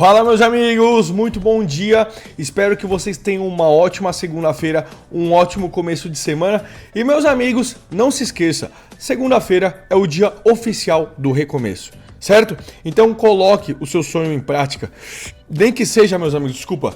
Fala, meus amigos, muito bom dia, espero que vocês tenham uma ótima segunda-feira, um ótimo começo de semana. E meus amigos, não se esqueça, segunda-feira é o dia oficial do recomeço, certo? Então coloque o seu sonho em prática, nem que seja, meus amigos, desculpa,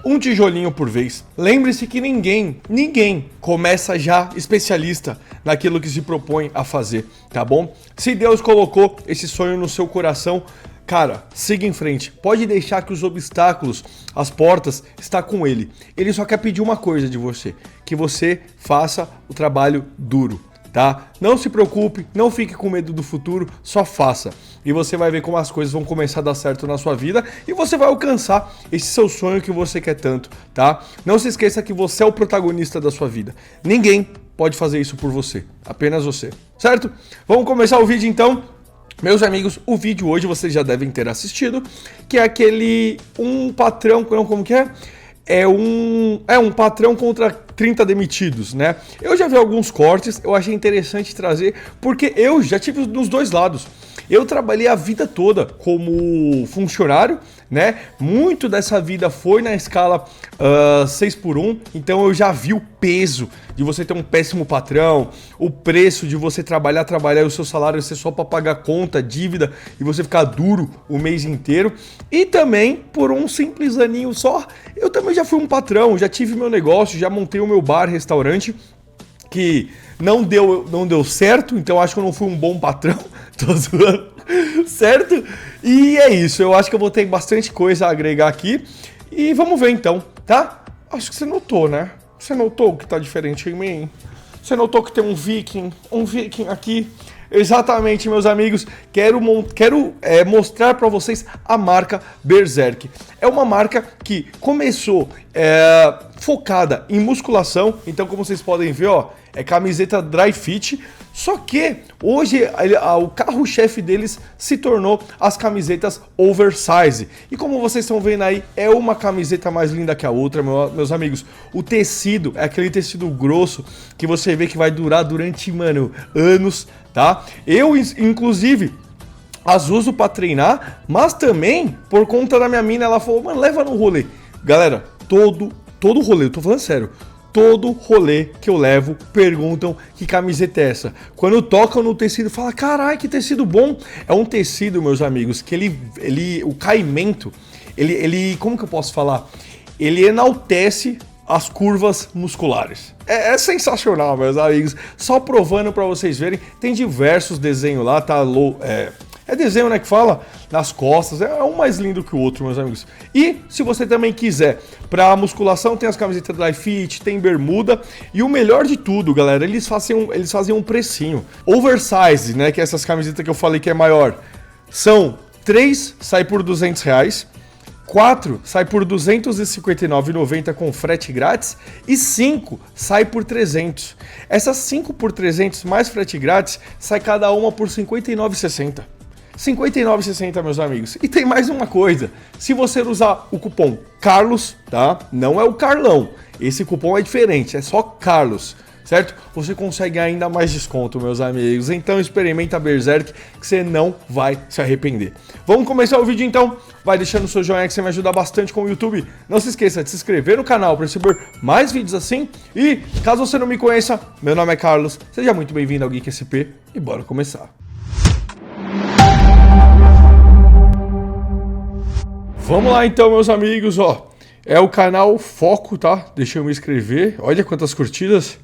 um tijolinho por vez. Lembre-se que ninguém começa já especialista naquilo que se propõe a fazer, tá bom? Se Deus colocou esse sonho no seu coração, cara, siga em frente. Pode deixar que os obstáculos, as portas, está com ele. Ele só quer pedir uma coisa de você, que você faça o trabalho duro, tá? Não se preocupe, não fique com medo do futuro, só faça. E você vai ver como as coisas vão começar a dar certo na sua vida e você vai alcançar esse seu sonho que você quer tanto, tá? Não se esqueça que você é o protagonista da sua vida. Ninguém pode fazer isso por você, apenas você, certo? Vamos começar o vídeo então. Meus amigos, o vídeo hoje vocês já devem ter assistido, que é aquele, um patrão, como que é? É um patrão contra 30 demitidos, né? Eu já vi alguns cortes, eu achei interessante trazer, porque eu já tive nos dois lados. Eu trabalhei a vida toda como funcionário, né? Muito dessa vida foi na escala 6x1, então eu já vi o peso de você ter um péssimo patrão, o preço de você trabalhar e o seu salário ser só para pagar conta, dívida e você ficar duro o mês inteiro. E também, por um simples aninho só, eu também já fui um patrão, já tive meu negócio, já montei o meu bar, restaurante, que não deu certo, então acho que eu não fui um bom patrão, tô zoando, certo? E é isso, eu acho que eu vou ter bastante coisa a agregar aqui e vamos ver então, tá? Acho que você notou, né? Você notou que tá diferente em mim? Você notou que tem um viking aqui? Exatamente, meus amigos, quero mostrar para vocês a marca Berserk. É uma marca que começou focada em musculação, então como vocês podem ver, ó, é camiseta dry fit, só que hoje o carro-chefe deles se tornou as camisetas oversize. E como vocês estão vendo aí, é uma camiseta mais linda que a outra, meus amigos. O tecido é aquele tecido grosso que você vê que vai durar durante, mano, anos, tá? Eu, inclusive, as uso pra treinar, mas também por conta da minha mina, ela falou, mano, leva no rolê. Galera, todo rolê, eu tô falando sério, todo rolê que eu levo perguntam que camiseta é essa. Quando tocam no tecido, fala, carai, que tecido bom. É um tecido, meus amigos, que o caimento, como que eu posso falar? Ele enaltece as curvas musculares. É sensacional, meus amigos. Só provando pra vocês verem, tem diversos desenhos lá, tá? É desenho, né, que fala nas costas, é um mais lindo que o outro, meus amigos. E se você também quiser, pra musculação tem as camisetas dry fit, tem bermuda, e o melhor de tudo, galera, eles fazem um precinho. Oversize, né, que é essas camisetas que eu falei que é maior, são 3, sai por R$200, 4 sai por R$ 259,90 com frete grátis e 5 sai por 300. Essas 5 por 300 mais frete grátis sai cada uma por R$ 59,60. R$ 59,60, meus amigos. E tem mais uma coisa, se você usar o cupom Carlos, tá? Não é o Carlão, esse cupom é diferente, é só Carlos, certo? Você consegue ainda mais desconto, meus amigos. Então experimenta a Berserk que você não vai se arrepender. Vamos começar o vídeo então? Vai deixando o seu joinha que você me ajuda bastante com o YouTube. Não se esqueça de se inscrever no canal para receber mais vídeos assim. E caso você não me conheça, meu nome é Carlos. Seja muito bem-vindo ao Geek SP e bora começar. Vamos lá então, meus amigos, ó. É o canal Foco, tá? Deixa eu me inscrever. Olha quantas curtidas,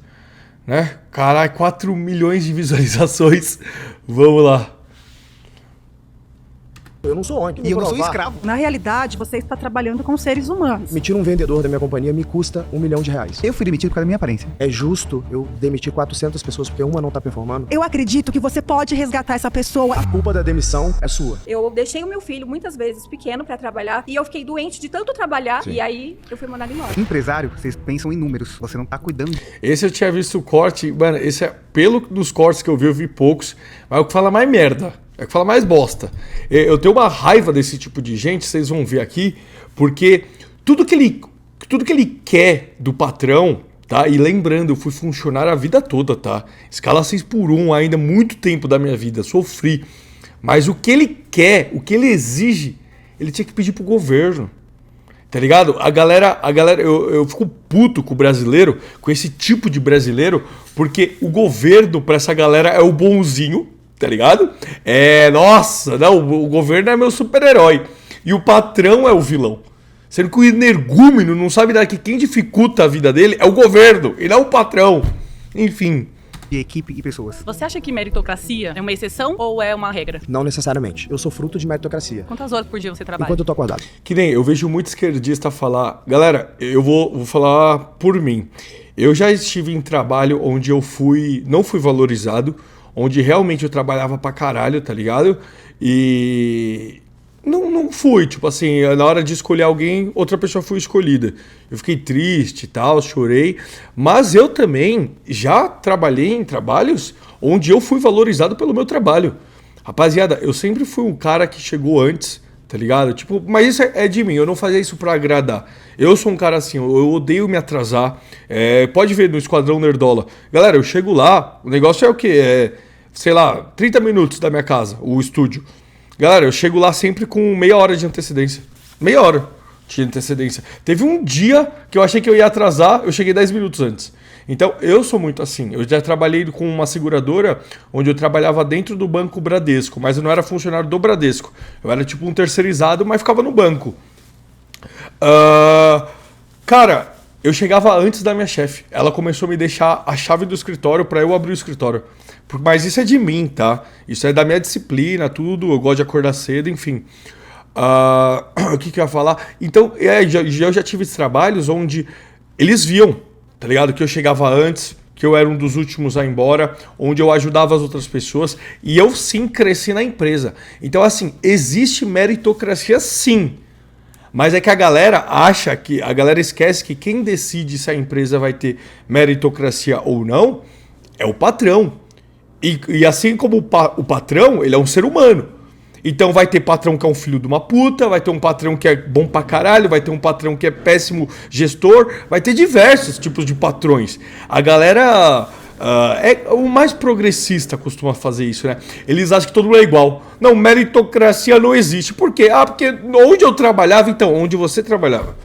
né? Caralho, 4 milhões de visualizações. Vamos lá. Eu não sou ONG. E eu não sou escravo. Na realidade, você está trabalhando com seres humanos. Demitir um vendedor da minha companhia me custa R$1 milhão. Eu fui demitido por causa da minha aparência. É justo eu demitir 400 pessoas porque uma não tá performando? Eu acredito que você pode resgatar essa pessoa. A culpa da demissão é sua. Eu deixei o meu filho muitas vezes pequeno pra trabalhar e eu fiquei doente de tanto trabalhar. Sim. E aí eu fui mandada embora. Empresário, vocês pensam em números, você não tá cuidando. Esse eu tinha visto o corte, mano, esse é, pelo dos cortes que eu vi poucos, mas é o que fala mais merda. É que fala mais bosta. Eu tenho uma raiva desse tipo de gente, vocês vão ver aqui, porque tudo que ele quer do patrão, tá? E lembrando, eu fui funcionário a vida toda, tá? Escala 6x1 ainda, muito tempo da minha vida, sofri. Mas o que ele quer, o que ele exige, ele tinha que pedir pro governo. Tá ligado? A galera, eu fico puto com o brasileiro, com esse tipo de brasileiro, porque o governo pra essa galera é o bonzinho, tá ligado? Nossa, não, o governo é meu super-herói. E o patrão é o vilão. Sendo que o energúmeno não sabe que quem dificulta a vida dele é o governo, e não o patrão. Enfim. De equipe e pessoas. Você acha que meritocracia é uma exceção ou é uma regra? Não necessariamente. Eu sou fruto de meritocracia. Quantas horas por dia você trabalha? Enquanto eu tô acordado. Que nem eu vejo muito esquerdista falar... Galera, eu vou falar por mim. Eu já estive em trabalho onde eu não fui valorizado, onde realmente eu trabalhava pra caralho, tá ligado? E... Não fui, tipo assim, na hora de escolher alguém, outra pessoa foi escolhida. Eu fiquei triste e tal, chorei. Mas eu também já trabalhei em trabalhos onde eu fui valorizado pelo meu trabalho. Rapaziada, eu sempre fui um cara que chegou antes, tá ligado? Tipo, mas isso é de mim, eu não fazia isso pra agradar. Eu sou um cara assim, eu odeio me atrasar. Pode ver no Esquadrão Nerdola. Galera, eu chego lá, o negócio é o quê? Sei lá, 30 minutos da minha casa, o estúdio. Galera, eu chego lá sempre com meia hora de antecedência. Meia hora de antecedência. Teve um dia que eu achei que eu ia atrasar, eu cheguei 10 minutos antes. Então, eu sou muito assim. Eu já trabalhei com uma seguradora onde eu trabalhava dentro do Banco Bradesco, mas eu não era funcionário do Bradesco. Eu era tipo um terceirizado, mas ficava no banco. Cara, eu chegava antes da minha chefe. Ela começou a me deixar a chave do escritório para eu abrir o escritório. Mas isso é de mim, tá? Isso é da minha disciplina, tudo. Eu gosto de acordar cedo, enfim. O que eu ia falar? Então, eu já tive trabalhos onde eles viam, tá ligado? Que eu chegava antes, que eu era um dos últimos a ir embora, onde eu ajudava as outras pessoas. E eu sim cresci na empresa. Então, assim, existe meritocracia sim. Mas é que a galera esquece que quem decide se a empresa vai ter meritocracia ou não é o patrão. E assim como o patrão, ele é um ser humano. Então vai ter patrão que é um filho de uma puta, vai ter um patrão que é bom pra caralho, vai ter um patrão que é péssimo gestor, vai ter diversos tipos de patrões. A galera o mais progressista costuma fazer isso, né? Eles acham que todo mundo é igual. Não, meritocracia não existe. Por quê? Porque onde eu trabalhava, então, onde você trabalhava.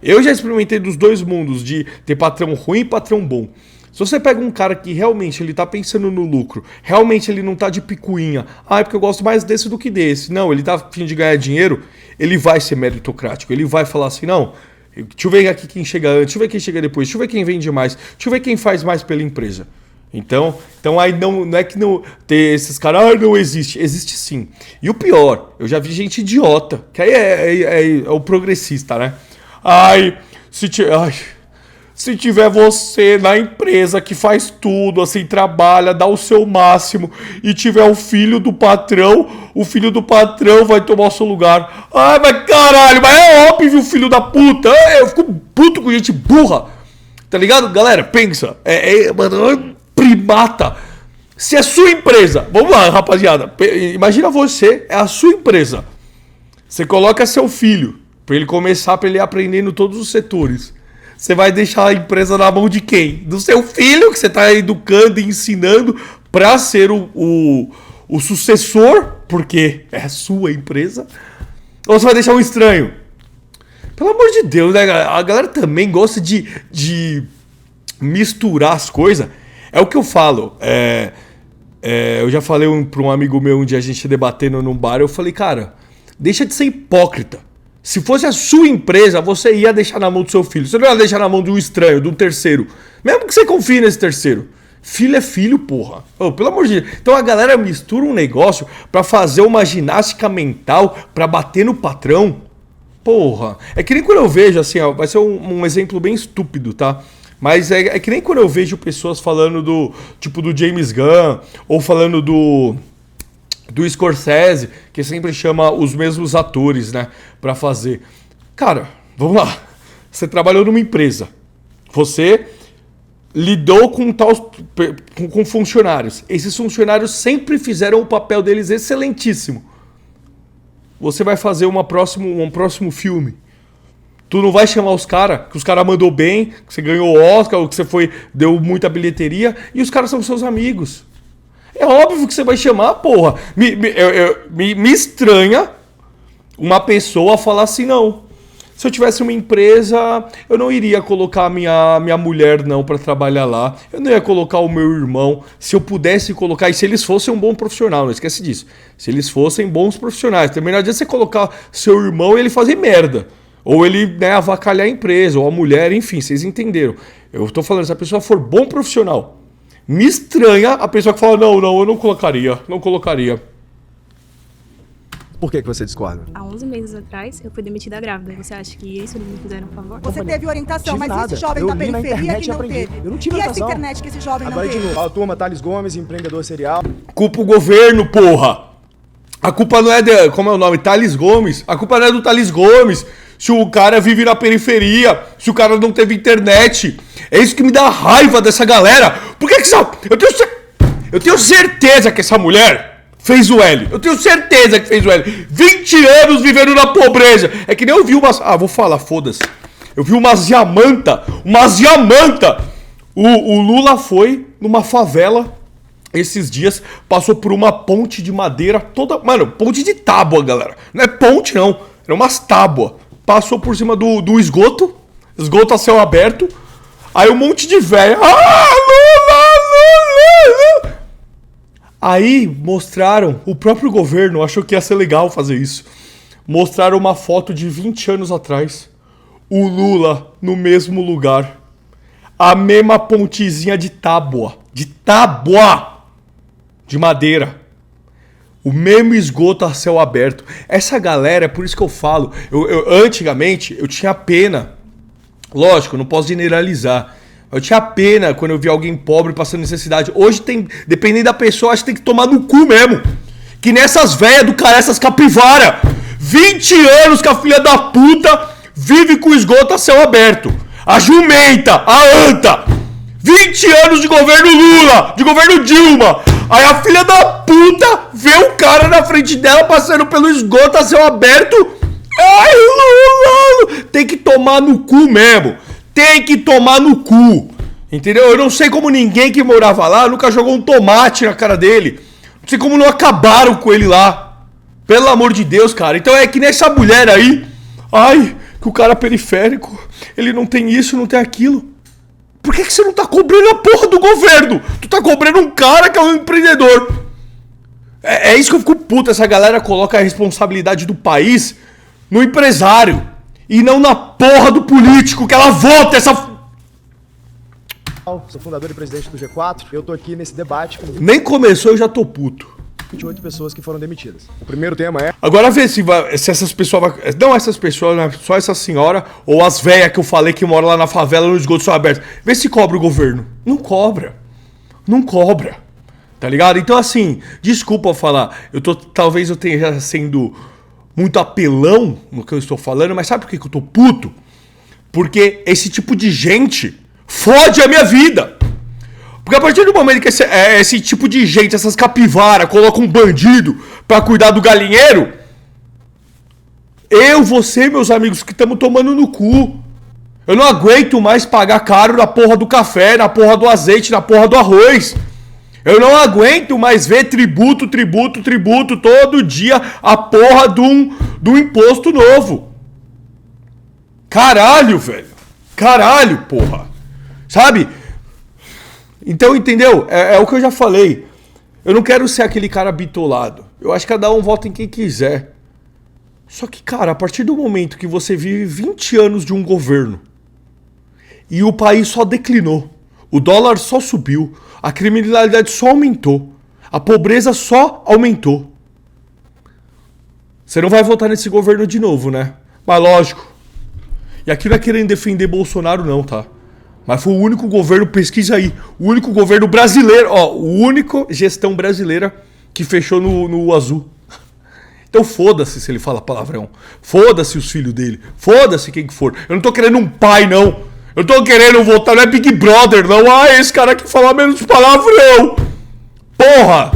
Eu já experimentei dos dois mundos, de ter patrão ruim e patrão bom. Se você pega um cara que realmente ele tá pensando no lucro, realmente ele não tá de picuinha, é porque eu gosto mais desse do que desse. Não, ele tá a fim de ganhar dinheiro, ele vai ser meritocrático, ele vai falar assim, não, deixa eu ver aqui quem chega antes, deixa eu ver quem chega depois, deixa eu ver quem vende mais, deixa eu ver quem faz mais pela empresa. Então aí não é que não ter esses caras, não existe. Existe sim. E o pior, eu já vi gente idiota, que aí é o progressista, né? Se tiver você na empresa que faz tudo, assim, trabalha, dá o seu máximo, e tiver o filho do patrão vai tomar o seu lugar. Mas caralho, mas é óbvio, filho da puta. Eu fico puto com gente burra. Tá ligado? Galera, pensa. Mano, primata. Se é sua empresa, vamos lá, rapaziada. Imagina você, é a sua empresa. Você coloca seu filho, pra ele começar, pra ele ir aprendendo todos os setores. Você vai deixar a empresa na mão de quem? Do seu filho, que você está educando e ensinando para ser o sucessor, porque é a sua empresa? Ou você vai deixar um estranho? Pelo amor de Deus, né, galera? A galera também gosta de misturar as coisas. É o que eu falo. Eu já falei para um amigo meu um dia, a gente debatendo num bar, eu falei, cara, deixa de ser hipócrita. Se fosse a sua empresa, você ia deixar na mão do seu filho. Você não ia deixar na mão de um estranho, de um terceiro. Mesmo que você confie nesse terceiro. Filho é filho, porra. Pelo amor de Deus. Então a galera mistura um negócio pra fazer uma ginástica mental pra bater no patrão. Porra. É que nem quando eu vejo, assim, vai ser um exemplo bem estúpido, tá? Mas é que nem quando eu vejo pessoas falando do James Gunn, ou falando do Scorsese, que sempre chama os mesmos atores, né, pra fazer. Cara, vamos lá. Você trabalhou numa empresa. Você lidou com funcionários. Esses funcionários sempre fizeram o papel deles excelentíssimo. Você vai fazer um próximo filme. Tu não vai chamar os caras, que os caras mandou bem, que você ganhou o Oscar, ou que você deu muita bilheteria, e os caras são seus amigos. É óbvio que você vai chamar, porra. Me estranha uma pessoa falar assim, não. Se eu tivesse uma empresa, eu não iria colocar a minha mulher não pra trabalhar lá. Eu não ia colocar o meu irmão. Se eu pudesse colocar, e se eles fossem um bom profissional, não esquece disso. Se eles fossem bons profissionais. Também não adianta você colocar seu irmão e ele fazer merda. Ou ele, né, avacalhar a empresa, ou a mulher, enfim, vocês entenderam. Eu tô falando, se a pessoa for bom profissional, me estranha a pessoa que fala, não, eu não colocaria. Por que você discorda? Há 11 meses atrás, eu fui demitida grávida. Você acha que isso eles me fizeram um favor? Você teve orientação, Tive mas nada. esse jovem Eu da li na periferia internet que e não aprendi. teve? Eu não tive E essa orientação. internet que esse jovem Agora não de teve? novo. A turma Thales Gomes, empreendedor serial. Culpa o governo, porra! A culpa não é de... Como é o nome? Thales Gomes. A culpa não é do Thales Gomes. Se o cara vive na periferia, se o cara não teve internet. É isso que me dá raiva dessa galera. Por que essa... Eu tenho certeza que essa mulher fez o L. Eu tenho certeza que fez o L. 20 anos vivendo na pobreza. É que nem eu vi umas... Ah, vou falar, foda-se. Eu vi umas diamanta. O Lula foi numa favela esses dias, passou por uma ponte de madeira toda... Mano, ponte de tábua, galera. Não é ponte, não. Era umas tábuas. Passou por cima do esgoto a céu aberto. Aí um monte de véia. Ah, Lula! Aí mostraram, o próprio governo achou que ia ser legal fazer isso. Mostraram uma foto de 20 anos atrás. O Lula no mesmo lugar. A mesma pontezinha de tábua. De madeira. O mesmo esgoto a céu aberto. Essa galera, é por isso que eu falo. Antigamente, eu tinha pena. Lógico, eu não posso generalizar. Eu tinha pena quando eu via alguém pobre passando necessidade. Hoje tem, dependendo da pessoa, acho que tem que tomar no cu mesmo. Que nessas velhas do cara, essas capivara. 20 anos que a filha da puta vive com esgoto a céu aberto. A jumenta, a anta. 20 anos de governo Lula, de governo Dilma. Aí a filha da puta vê o cara na frente dela passando pelo esgoto a céu aberto. Ai, Lula! Tem que tomar no cu mesmo. Tem que tomar no cu. Entendeu? Eu não sei como ninguém que morava lá nunca jogou um tomate na cara dele. Não sei como não acabaram com ele lá. Pelo amor de Deus, cara. Então é que nessa mulher aí. Ai, que o cara periférico. Ele não tem isso, não tem aquilo. Por que você não tá cobrando a porra do governo? Tu tá cobrando um cara que é um empreendedor. É isso que eu fico puto. Essa galera coloca a responsabilidade do país no empresário. E não na porra do político que ela vota essa... Sou fundador e presidente do G4. Eu tô aqui nesse debate com Nem começou, eu já tô puto. 28 pessoas que foram demitidas. O primeiro tema é... Agora vê se essas pessoas... Não essas pessoas, né? Só essa senhora ou as velhas que eu falei que moram lá na favela no esgoto só aberto. Vê se cobra o governo. Não cobra. Não cobra. Tá ligado? Então assim, desculpa falar. Talvez eu esteja sendo muito apelão no que eu estou falando, mas sabe por que eu tô puto? Porque esse tipo de gente fode a minha vida. Porque a partir do momento que esse tipo de gente, essas capivaras, colocam um bandido pra cuidar do galinheiro, você e meus amigos que estamos tomando no cu. Eu não aguento mais pagar caro na porra do café, na porra do azeite, na porra do arroz. Eu não aguento mais ver tributo todo dia a porra de um imposto novo. Caralho, velho. Caralho, porra. Sabe? Então, entendeu? É o que eu já falei. Eu não quero ser aquele cara bitolado. Eu acho que cada um vota em quem quiser. Só que, cara, a partir do momento que você vive 20 anos de um governo e o país só declinou, o dólar só subiu, a criminalidade só aumentou, a pobreza só aumentou. Você não vai votar nesse governo de novo, né? Mas lógico. E aqui não é querendo defender Bolsonaro não, tá? Mas foi o único governo, pesquisa aí, o único governo brasileiro, o único gestão brasileira que fechou no azul. Então foda-se se ele fala palavrão. Foda-se os filhos dele. Foda-se quem que for. Eu não tô querendo um pai, não. Eu tô querendo votar, não é Big Brother, não. Ah, esse cara aqui fala menos palavrão. Porra!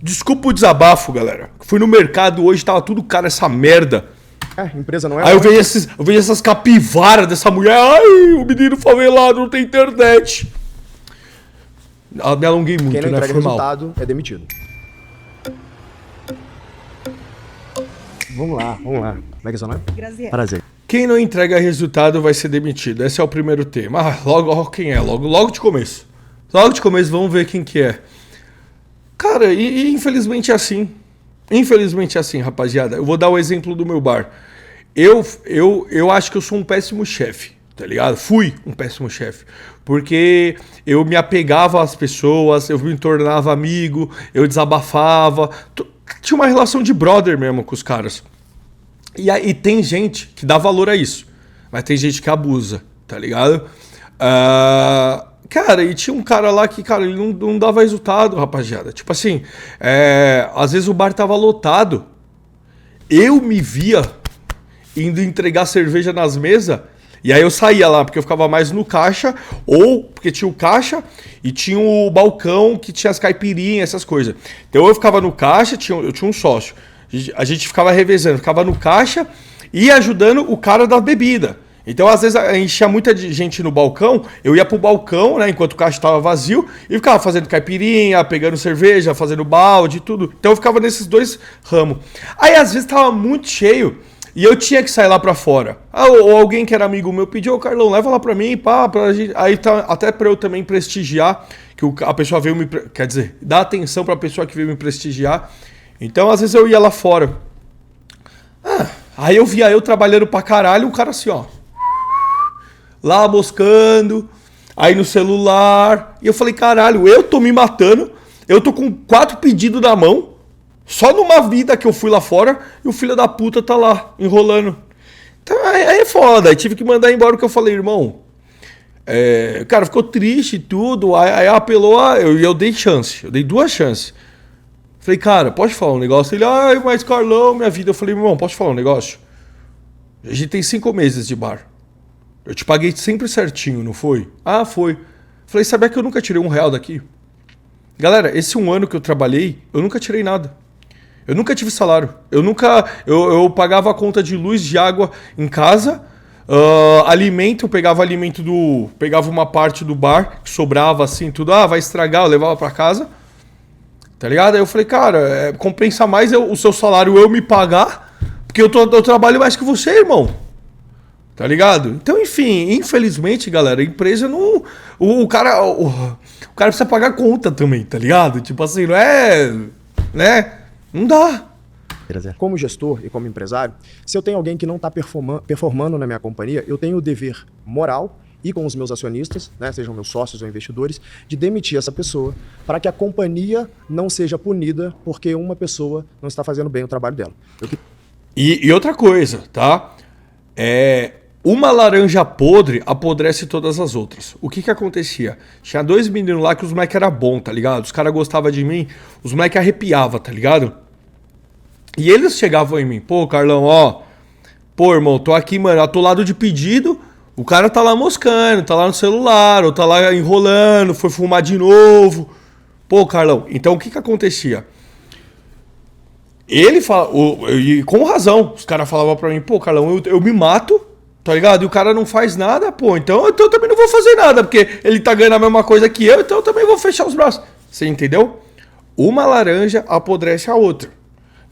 Desculpa o desabafo, galera. Fui no mercado hoje, tava tudo caro essa merda. Empresa não é... Aí eu vejo essas capivaras dessa mulher. Ai, o menino favelado não tem internet. Me alonguei muito, Quem não né? entrega Foi mal. resultado é demitido. Vamos lá. Como é que é seu nome? Graziela. Prazer. Quem não entrega resultado vai ser demitido. Esse é o primeiro tema. Logo quem é? Logo de começo. Logo de começo, vamos ver quem que é. Cara, e infelizmente é assim. Infelizmente é assim, rapaziada. Eu vou dar o exemplo do meu bar. Eu acho que eu sou um péssimo chefe, tá ligado? Fui um péssimo chefe. Porque eu me apegava às pessoas, eu me tornava amigo, eu desabafava. Tinha uma relação de brother mesmo com os caras. E aí tem gente que dá valor a isso, mas tem gente que abusa, tá ligado? Cara, e tinha um cara lá que, cara, ele não dava resultado, rapaziada. Tipo assim, às vezes o bar tava lotado, eu me via indo entregar cerveja nas mesas, e aí eu saía lá, porque eu ficava mais no caixa, ou porque tinha o caixa e tinha o balcão que tinha as caipirinhas, essas coisas. Então eu ficava no caixa, eu tinha um sócio. A gente ficava revezando, ficava no caixa e ajudando o cara da bebida. Então, às vezes, a gente tinha muita gente no balcão, eu ia pro balcão, né, enquanto o caixa estava vazio, e ficava fazendo caipirinha, pegando cerveja, fazendo balde, tudo. Então, eu ficava nesses dois ramos. Aí, às vezes, tava muito cheio e eu tinha que sair lá pra fora. Ou alguém que era amigo meu pediu, Carlão, leva lá pra mim, pá, pra gente. Aí, até pra eu também prestigiar, que a pessoa veio me... Quer dizer, dar atenção pra pessoa que veio me prestigiar. Então, às vezes, eu ia lá fora. Aí eu via eu trabalhando pra caralho, o cara assim, ó. Lá moscando, aí no celular. E eu falei, caralho, eu tô me matando. Eu tô com 4 pedidos na mão. Só numa vida que eu fui lá fora. E o filho da puta tá lá, enrolando. Então aí é foda. Aí tive que mandar embora o que eu falei, irmão. O cara ficou triste e tudo. Aí apelou, eu dei chance. Eu dei 2 chances. Falei, cara, pode falar um negócio? Ele, mas Carlão, minha vida. Eu falei, irmão, posso falar um negócio? A gente tem 5 meses de bar. Eu te paguei sempre certinho, não foi? Ah, foi. Falei, sabia que eu nunca tirei R$1 daqui? Galera, esse 1 ano que eu trabalhei, eu nunca tirei nada. Eu nunca tive salário. Eu pagava a conta de luz, de água em casa. Alimento, eu pegava pegava uma parte do bar, que sobrava assim, tudo. Vai estragar, eu levava pra casa. Tá ligado? Aí eu falei, cara, compensa mais o seu salário eu me pagar, porque eu trabalho mais que você, irmão. Tá ligado? Então, enfim, infelizmente, galera, a empresa não... O cara precisa pagar conta também, tá ligado? Tipo assim, não é... Né? Não dá. Como gestor e como empresário, se eu tenho alguém que não está performando na minha companhia, eu tenho o dever moral e com os meus acionistas, né, sejam meus sócios ou investidores, de demitir essa pessoa para que a companhia não seja punida porque uma pessoa não está fazendo bem o trabalho dela. E outra coisa, tá? Uma laranja podre apodrece todas as outras. O que acontecia? Tinha 2 meninos lá que os moleques eram bons, tá ligado? Os caras gostavam de mim, os moleques arrepiavam, tá ligado? E eles chegavam em mim, pô, Carlão, pô, irmão, tô aqui, mano, atolado de pedido, o cara tá lá moscando, tá lá no celular, ou tá lá enrolando, foi fumar de novo. Pô, Carlão, então o que acontecia? Ele fala, e com razão, os caras falavam pra mim, pô, Carlão, eu me mato, tá ligado? E o cara não faz nada, pô, então eu também não vou fazer nada, porque ele tá ganhando a mesma coisa que eu, então eu também vou fechar os braços. Você entendeu? Uma laranja apodrece a outra.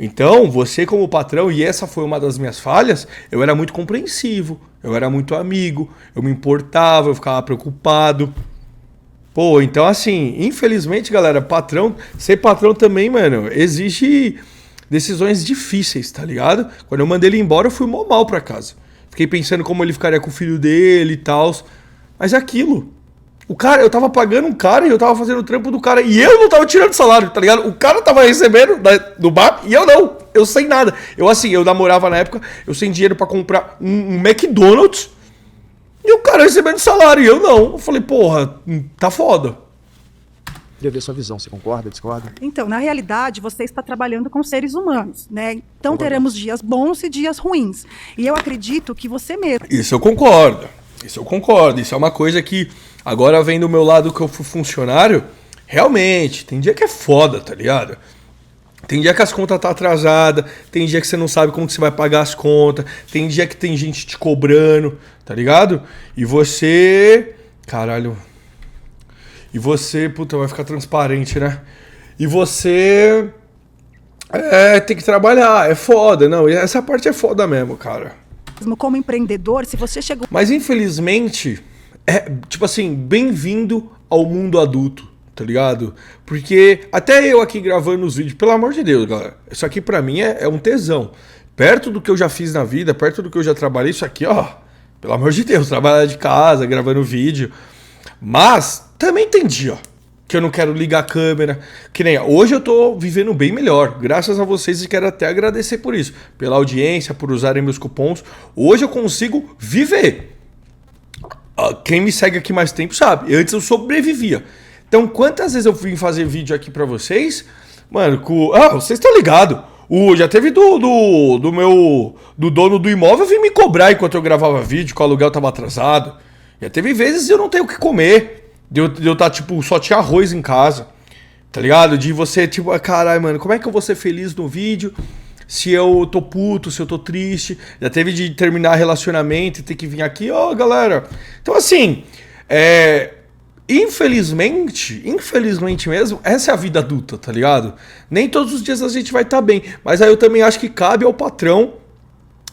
Então, você como patrão, e essa foi uma das minhas falhas, eu era muito compreensivo, eu era muito amigo, eu me importava, eu ficava preocupado. Pô, então assim, infelizmente, galera, ser patrão também, mano, exige decisões difíceis, tá ligado? Quando eu mandei ele embora, eu fui mó mal pra casa. Fiquei pensando como ele ficaria com o filho dele e tal. Mas é aquilo. Eu tava pagando um cara e eu tava fazendo o trampo do cara. E eu não tava tirando salário, tá ligado? O cara tava recebendo do bar e eu não. Eu sem nada. Eu namorava na época, eu sem dinheiro pra comprar um McDonald's. E o cara recebendo salário e eu não. Eu falei, porra, tá foda. Queria ver sua visão, você concorda, discorda? Então, na realidade, você está trabalhando com seres humanos, né? Então teremos dias bons e dias ruins. E eu acredito que você mesmo... Isso eu concordo. Isso é uma coisa que, agora vem do meu lado que eu fui funcionário, realmente, tem dia que é foda, tá ligado? Tem dia que as contas tá atrasadas, tem dia que você não sabe como que você vai pagar as contas, tem dia que tem gente te cobrando, tá ligado? E você... Caralho... E você, puta, vai ficar transparente, né? E você Tem que trabalhar, é foda. Não, essa parte é foda mesmo, cara. Como empreendedor, se você chegou... Mas infelizmente, tipo assim, bem-vindo ao mundo adulto, tá ligado? Porque até eu aqui gravando os vídeos, pelo amor de Deus, galera, isso aqui pra mim é um tesão. Perto do que eu já fiz na vida, perto do que eu já trabalhei, isso aqui, ó, pelo amor de Deus, trabalhar de casa, gravando vídeo. Mas também tem dia que eu não quero ligar a câmera, que nem hoje eu tô vivendo bem melhor, graças a vocês, e quero até agradecer por isso, pela audiência, por usarem meus cupons. Hoje eu consigo viver. Quem me segue aqui mais tempo sabe, antes eu sobrevivia. Então quantas vezes eu vim fazer vídeo aqui pra vocês, mano, vocês estão ligados. Já teve do dono do imóvel vir me cobrar enquanto eu gravava vídeo, que o aluguel tava atrasado. Já teve vezes eu não tenho o que comer. De eu tá, tipo, só tinha arroz em casa. Tá ligado? De você, tipo, caralho, mano, como é que eu vou ser feliz no vídeo se eu tô puto, se eu tô triste? Já teve de terminar relacionamento e ter que vir aqui, galera. Então, assim, infelizmente mesmo, essa é a vida adulta, tá ligado? Nem todos os dias a gente vai estar bem. Mas aí eu também acho que cabe ao patrão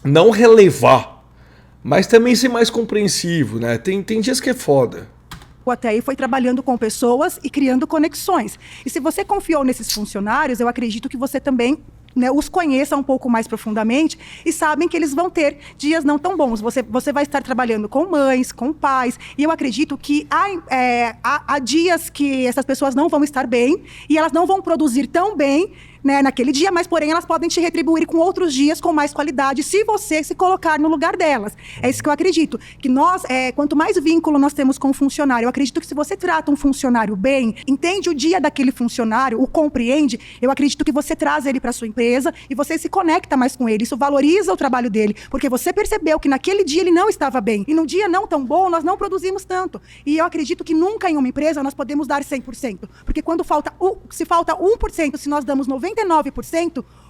não relevar, mas também ser mais compreensivo, né? Tem dias que é foda. Até aí foi trabalhando com pessoas e criando conexões. E se você confiou nesses funcionários, eu acredito que você também, né, os conheça um pouco mais profundamente e sabem que eles vão ter dias não tão bons. Você vai estar trabalhando com mães, com pais, e eu acredito que há dias que essas pessoas não vão estar bem e elas não vão produzir tão bem, né, naquele dia, mas porém elas podem te retribuir com outros dias com mais qualidade se você se colocar no lugar delas. É isso que eu acredito, que nós, quanto mais vínculo nós temos com o funcionário, eu acredito que se você trata um funcionário bem, entende o dia daquele funcionário, o compreende, eu acredito que você traz ele para sua empresa e você se conecta mais com ele, isso valoriza o trabalho dele, porque você percebeu que naquele dia ele não estava bem, e num dia não tão bom, nós não produzimos tanto. E eu acredito que nunca em uma empresa nós podemos dar 100%, porque quando se falta 1%, se nós damos 99%,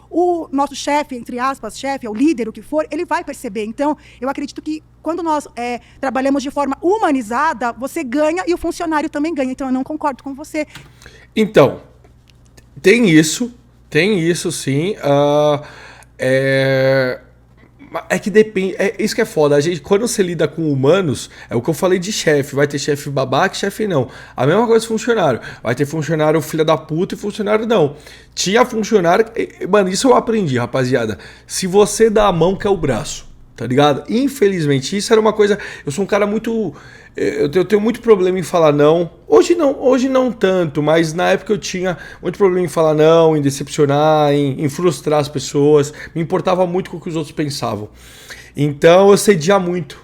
o nosso chefe, entre aspas, chefe, o líder, o que for, ele vai perceber. Então, eu acredito que quando nós trabalhamos de forma humanizada, você ganha e o funcionário também ganha. Então, eu não concordo com você. Então, tem isso sim. É que depende, isso que é foda. A gente, quando você lida com humanos, é o que eu falei de chefe. Vai ter chefe babaca e chefe não. A mesma coisa funcionário. Vai ter funcionário filha da puta e funcionário não. Tinha funcionário... Mano, isso eu aprendi, rapaziada. Se você dá a mão, que é o braço. Tá ligado? Infelizmente, isso era uma coisa... Eu sou um cara muito... Eu tenho muito problema em falar não. Hoje não tanto, mas na época eu tinha muito problema em falar não, em decepcionar, em frustrar as pessoas. Me importava muito com o que os outros pensavam. Então eu cedia muito.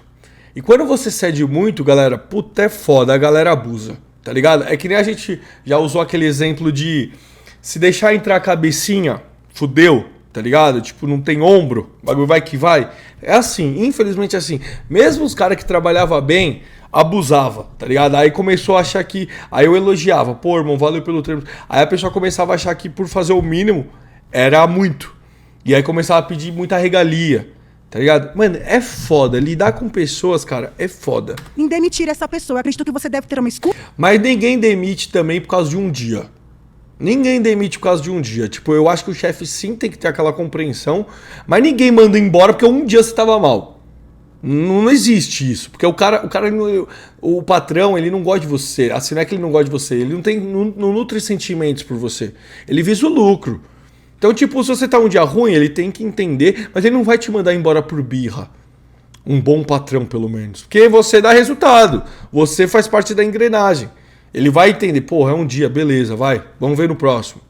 E quando você cede muito, galera, puta, é foda, a galera abusa. Tá ligado? É que nem a gente já usou aquele exemplo de se deixar entrar a cabecinha, fudeu. Tá ligado? Tipo, não tem ombro, o bagulho vai que vai. É assim, infelizmente é assim. Mesmo os caras que trabalhavam bem, abusava, tá ligado? Aí começou a achar que... Aí eu elogiava, pô, irmão, valeu pelo treino. Aí a pessoa começava a achar que por fazer o mínimo era muito. E aí começava a pedir muita regalia, tá ligado? Mano, é foda. Lidar com pessoas, cara, é foda. Em demitir essa pessoa, eu acredito que você deve ter uma escuta. Mas ninguém demite também por causa de um dia. Ninguém demite por causa de um dia. Tipo, eu acho que o chefe sim tem que ter aquela compreensão, mas ninguém manda embora porque um dia você tava mal. Não existe isso. Porque o patrão, ele não gosta de você. Assim, não é que ele não gosta de você. Ele não nutre sentimentos por você. Ele visa o lucro. Então, tipo, se você tá um dia ruim, ele tem que entender, mas ele não vai te mandar embora por birra. Um bom patrão, pelo menos. Porque você dá resultado. Você faz parte da engrenagem. Ele vai entender, porra, é um dia, beleza, vai, vamos ver no próximo.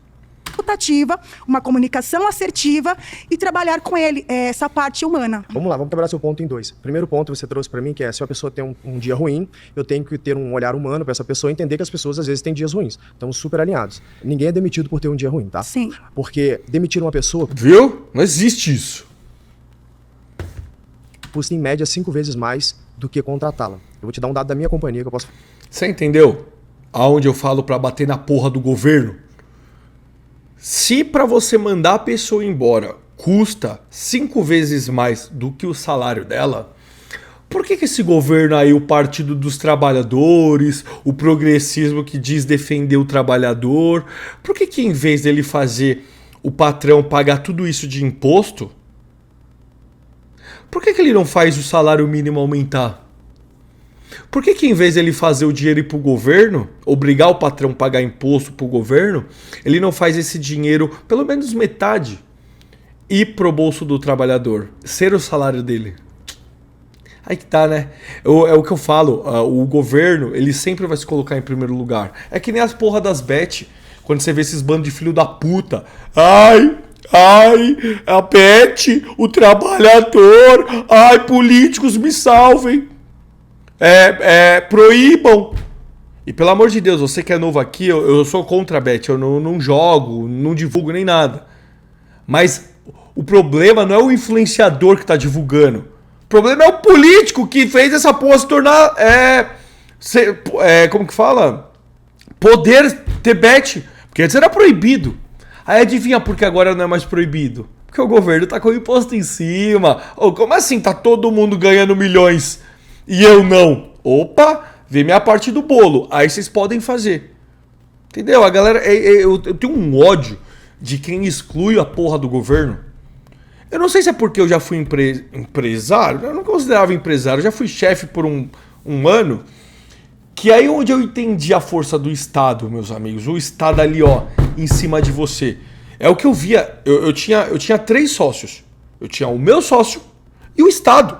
Uma comunicação assertiva e trabalhar com ele essa parte humana. Vamos lá, vamos trabalhar seu ponto em dois. Primeiro ponto você trouxe para mim, que é se uma pessoa tem um dia ruim, eu tenho que ter um olhar humano para essa pessoa e entender que as pessoas às vezes têm dias ruins. Estamos super alinhados. Ninguém é demitido por ter um dia ruim, tá? Sim. Porque demitir uma pessoa... Viu? Não existe isso. Custa em média 5 vezes mais do que contratá-la. Eu vou te dar um dado da minha companhia que eu posso... Você entendeu? Aonde eu falo pra bater na porra do governo? Se pra você mandar a pessoa embora custa 5 vezes mais do que o salário dela, por que esse governo aí, o Partido dos Trabalhadores, o progressismo que diz defender o trabalhador, por que em vez dele fazer o patrão pagar tudo isso de imposto, por que ele não faz o salário mínimo aumentar? Por que em vez de ele fazer o dinheiro ir pro governo, obrigar o patrão a pagar imposto pro governo, ele não faz esse dinheiro, pelo menos metade, ir pro bolso do trabalhador, ser o salário dele? Aí que tá, né? É o que eu falo, o governo, ele sempre vai se colocar em primeiro lugar. É que nem as porra das bet, quando você vê esses bandos de filho da puta. Ai, a bet, o trabalhador, ai, políticos me salvem. Proíbam. E pelo amor de Deus, você que é novo aqui, eu sou contra a bet, eu não jogo, não divulgo nem nada. Mas o problema não é o influenciador que tá divulgando. O problema é o político que fez essa porra se tornar, como que fala? Poder ter bet. Porque antes era proibido. Aí adivinha por que agora não é mais proibido? Porque o governo tá com o imposto em cima. Como assim tá todo mundo ganhando milhões e eu não? Opa, vê minha parte do bolo. Aí vocês podem fazer. Entendeu? A galera, eu tenho um ódio de quem exclui a porra do governo. Eu não sei se é porque eu já fui empresário, eu não considerava empresário, eu já fui chefe por um ano, que aí onde eu entendi a força do Estado, meus amigos, o Estado ali, ó, em cima de você. É o que eu via, eu tinha 3 sócios. Eu tinha o meu sócio e o Estado.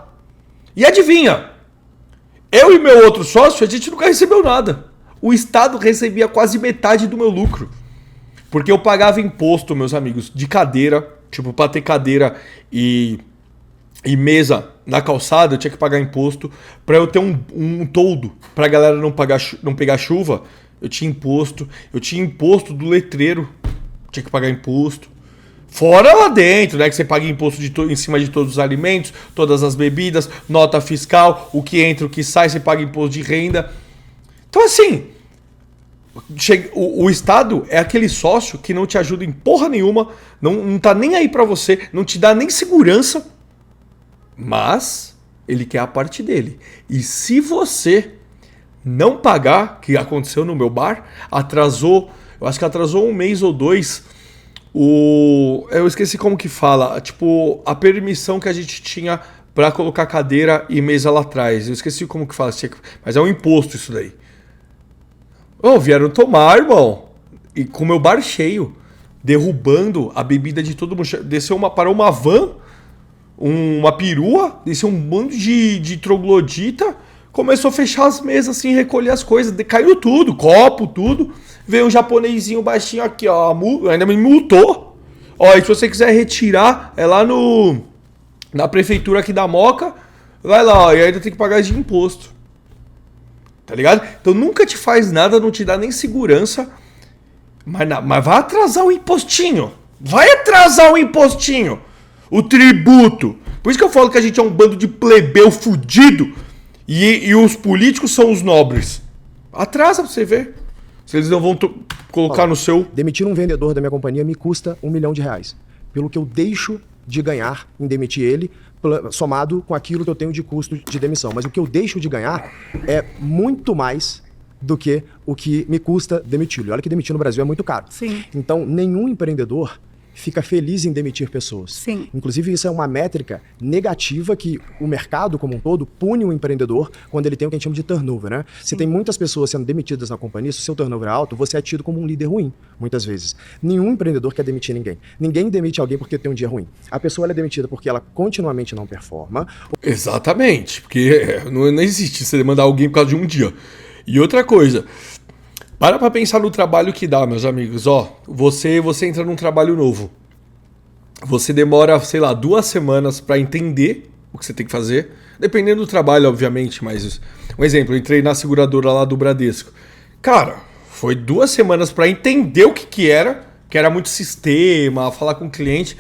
E adivinha? Eu e meu outro sócio, a gente nunca recebeu nada. O Estado recebia quase metade do meu lucro. Porque eu pagava imposto, meus amigos, de cadeira. Tipo, pra ter cadeira e mesa na calçada, eu tinha que pagar imposto. Pra eu ter um toldo, pra galera não pegar chuva, eu tinha imposto. Eu tinha imposto do letreiro, tinha que pagar imposto. Fora lá dentro, né? Que você paga imposto em cima de todos os alimentos, todas as bebidas, nota fiscal, o que entra, o que sai, você paga imposto de renda. Então, assim, o Estado é aquele sócio que não te ajuda em porra nenhuma, não tá nem aí pra você, não te dá nem segurança, mas ele quer a parte dele. E se você não pagar, que aconteceu no meu bar, eu acho que atrasou 1 mês ou 2, eu esqueci como que fala, tipo, a permissão que a gente tinha pra colocar cadeira e mesa lá atrás. Eu esqueci como que fala, mas é um imposto isso daí. Vieram tomar, irmão. E com o meu bar cheio, derrubando a bebida de todo mundo. Parou uma van, uma perua, desceu um bando de troglodita, começou a fechar as mesas, assim, recolher as coisas, caiu tudo, copo, tudo. Veio um japonesinho baixinho aqui, ó, ainda me multou. Ó, e se você quiser retirar, é lá na prefeitura aqui da Moca, vai lá, ó, e ainda tem que pagar de imposto. Tá ligado? Então nunca te faz nada, não te dá nem segurança, mas vai atrasar o impostinho. Vai atrasar o impostinho. O tributo. Por isso que eu falo que a gente é um bando de plebeu fudido e os políticos são os nobres. Atrasa pra você ver. Se eles não vão colocar no seu... Demitir um vendedor da minha companhia me custa R$1 milhão. Pelo que eu deixo de ganhar em demitir ele, somado com aquilo que eu tenho de custo de demissão. Mas o que eu deixo de ganhar é muito mais do que o que me custa demiti-lo. E olha que demitir no Brasil é muito caro. Sim. Então, nenhum empreendedor fica feliz em demitir pessoas. Sim. Inclusive, isso é uma métrica negativa que o mercado como um todo pune o empreendedor quando ele tem o que a gente chama de turnover, né? Se tem muitas pessoas sendo demitidas na companhia, se o seu turnover é alto, você é tido como um líder ruim, muitas vezes. Nenhum empreendedor quer demitir ninguém. Ninguém demite alguém porque tem um dia ruim. A pessoa é demitida porque ela continuamente não performa. Exatamente, porque não existe você demandar alguém por causa de um dia. E outra coisa, para pensar no trabalho que dá, meus amigos. Ó, você entra num trabalho novo. Você demora, sei lá, 2 semanas para entender o que você tem que fazer. Dependendo do trabalho, obviamente, mas... Um exemplo, eu entrei na seguradora lá do Bradesco. Cara, foi 2 semanas para entender o que era muito sistema, falar com o cliente.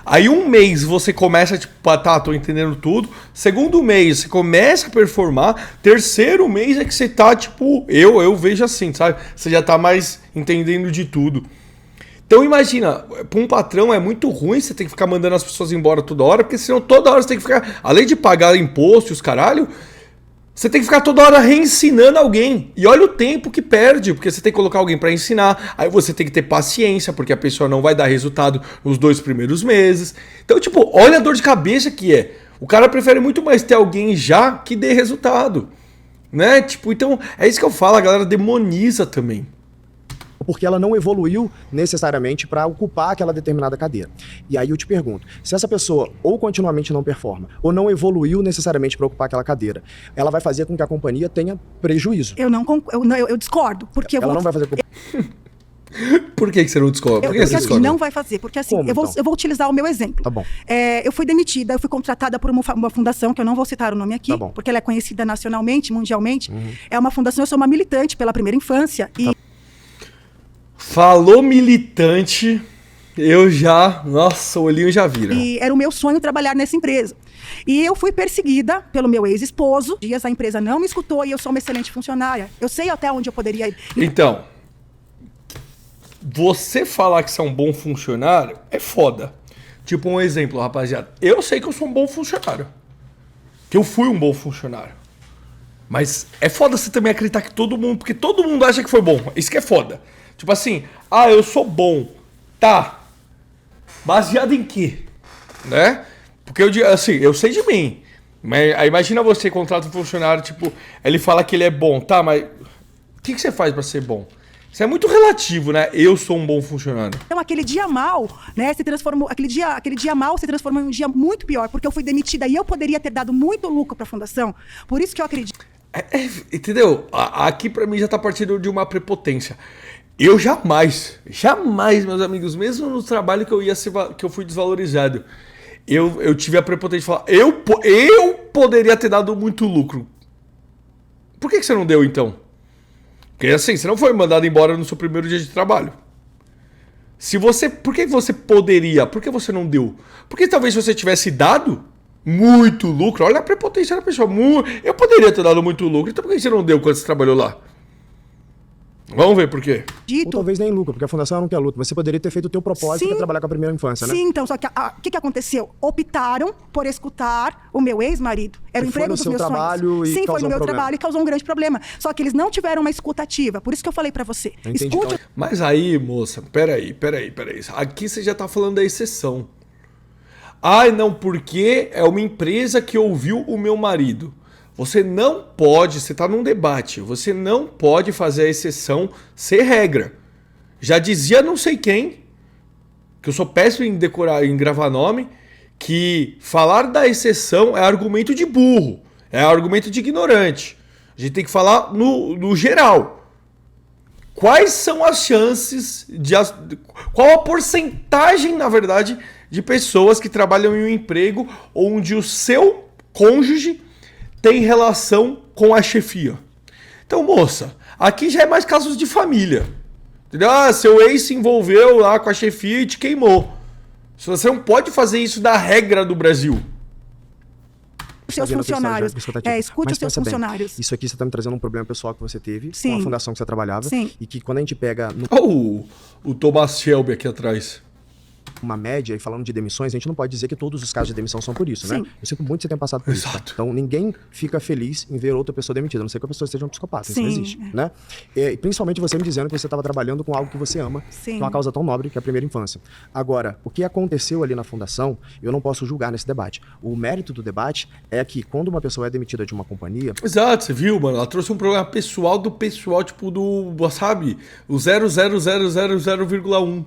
Aí 1 mês você começa, tipo, tá, tô entendendo tudo. 2º mês você começa a performar. 3º mês é que você tá, tipo, eu vejo assim, sabe? Você já tá mais entendendo de tudo. Então imagina, para um patrão é muito ruim você ter que ficar mandando as pessoas embora toda hora, porque senão toda hora você tem que ficar, além de pagar imposto e os caralho, Você tem que ficar toda hora reensinando alguém. E olha o tempo que perde, porque você tem que colocar alguém para ensinar. Aí você tem que ter paciência, porque a pessoa não vai dar resultado nos 2 primeiros meses. Então, tipo, olha a dor de cabeça que é. O cara prefere muito mais ter alguém já que dê resultado. Né? Tipo, então, é isso que eu falo, a galera demoniza também. Porque ela não evoluiu necessariamente para ocupar aquela determinada cadeira. E aí eu te pergunto, se essa pessoa ou continuamente não performa, ou não evoluiu necessariamente para ocupar aquela cadeira, ela vai fazer com que a companhia tenha prejuízo. Eu discordo, porque Ela não vai fazer com... Por que você não discorda? Por que você assim, discorda? não vai fazer, porque assim, Como, então? eu vou utilizar o meu exemplo. Tá bom. Eu fui demitida, eu fui contratada por uma fundação, que eu não vou citar o nome aqui, Tá bom. porque ela é conhecida nacionalmente, mundialmente. É uma fundação, eu sou uma militante pela primeira infância. E Falou militante, eu já... Nossa, o olhinho já vira. E era o meu sonho trabalhar nessa empresa. E eu fui perseguida pelo meu ex-esposo. A empresa não me escutou e eu sou uma excelente funcionária. Eu sei até onde eu poderia ir. Então, você falar que você é um bom funcionário é foda. Tipo um exemplo, rapaziada. Eu sei que eu sou um bom funcionário. Que eu fui um bom funcionário. Mas é foda você também acreditar que todo mundo... Porque todo mundo acha que foi bom. Isso que é foda. Tipo assim, eu sou bom. Tá. Baseado em quê? Né? Porque eu sei de mim. Mas aí imagina você contrata um funcionário, tipo, ele fala que ele é bom, tá, mas o que você faz pra ser bom? Isso é muito relativo, né? Eu sou um bom funcionário. Então aquele dia mal, né, se transformou, aquele dia mal se transformou em um dia muito pior, porque eu fui demitida e eu poderia ter dado muito lucro pra fundação. Por isso que eu acredito. Entendeu? Aqui pra mim já tá partindo de uma prepotência. Eu jamais, meus amigos, mesmo no trabalho que eu fui desvalorizado, eu tive a prepotência de falar, eu poderia ter dado muito lucro. Por que você não deu, então? Porque assim, você não foi mandado embora no seu primeiro dia de trabalho. Por que você poderia? Por que você não deu? Porque talvez se você tivesse dado muito lucro, olha a prepotência da pessoa, eu poderia ter dado muito lucro, então por que você não deu quando você trabalhou lá? Vamos ver por quê. Ou talvez nem lucro, porque a fundação não quer lucro. Mas você poderia ter feito o teu propósito, que é trabalhar com a primeira infância, né? Sim, então, só que o que aconteceu? Optaram por escutar o meu ex-marido. Era o emprego dos meus sonhos. Sim, foi no meu trabalho e causou um grande problema. Só que eles não tiveram uma escuta ativa. Por isso que eu falei pra você. Escute. Mas aí, moça, peraí. Aqui você já tá falando da exceção. Não, porque é uma empresa que ouviu o meu marido. Você não pode, você está num debate, você não pode fazer a exceção ser regra. Já dizia não sei quem, que eu sou péssimo em decorar, em gravar nome, que falar da exceção é argumento de burro, é argumento de ignorante. A gente tem que falar no geral. Quais são as chances, qual a porcentagem, na verdade, de pessoas que trabalham em um emprego onde o seu cônjuge tem relação com a chefia? Então, moça, aqui já é mais casos de família. Entendeu? Seu ex se envolveu lá com a chefia e te queimou. Você não pode fazer isso da regra do Brasil. Os seus funcionários. Escute os seus funcionários. Isso aqui você está me trazendo um problema pessoal que você teve com a fundação que você trabalhava. Sim. E que quando a gente pega... O Thomas Shelby aqui atrás. Uma média, e falando de demissões, a gente não pode dizer que todos os casos de demissão são por isso, né? Sim. Eu sinto muito que você tenha passado por isso. Tá? Então, ninguém fica feliz em ver outra pessoa demitida, a não ser que a pessoa seja um psicopata. Isso não existe, né? E principalmente você me dizendo que você estava trabalhando com algo que você ama, que é uma causa tão nobre que é a primeira infância. Agora, o que aconteceu ali na fundação, eu não posso julgar nesse debate. O mérito do debate é que quando uma pessoa é demitida de uma companhia... Exato, você viu, mano? Ela trouxe um problema pessoal do pessoal, tipo sabe? O 0,000,1.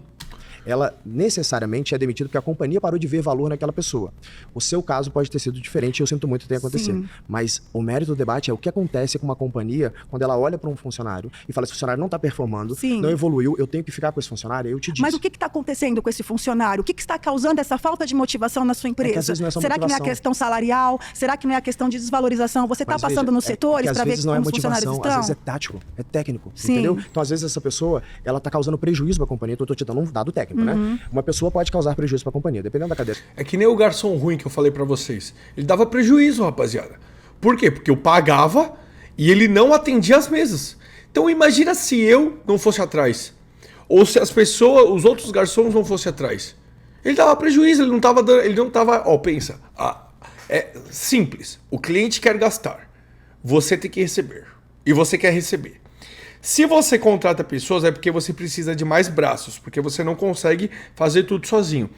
Ela necessariamente é demitida porque a companhia parou de ver valor naquela pessoa. O seu caso pode ter sido diferente, eu sinto muito que tenha acontecido. Sim. Mas o mérito do debate é o que acontece com uma companhia quando ela olha para um funcionário e fala, esse funcionário não está performando, não evoluiu, eu tenho que ficar com esse funcionário, eu te disse. Mas o que está acontecendo com esse funcionário? O que está causando essa falta de motivação na sua empresa? Às vezes não é só Será que não é a questão salarial? Será que não é a questão de desvalorização? Você está passando nos setores para ver como os funcionários estão? Às vezes é tático, é técnico, entendeu? Então, às vezes, essa pessoa, ela está causando prejuízo para a companhia. Então, eu estou te dando um dado técnico, né? Uma pessoa pode causar prejuízo para a companhia, dependendo da cadeira. É que nem o garçom ruim que eu falei para vocês. Ele dava prejuízo, rapaziada. Por quê? Porque eu pagava e ele não atendia as mesas. Então imagina se eu não fosse atrás. Ou se os outros garçons não fossem atrás. Ele dava prejuízo, ele não tava... pensa. É simples. O cliente quer gastar. você tem que receber. E você quer receber. Se você contrata pessoas, é porque você precisa de mais braços, porque você não consegue fazer tudo sozinho.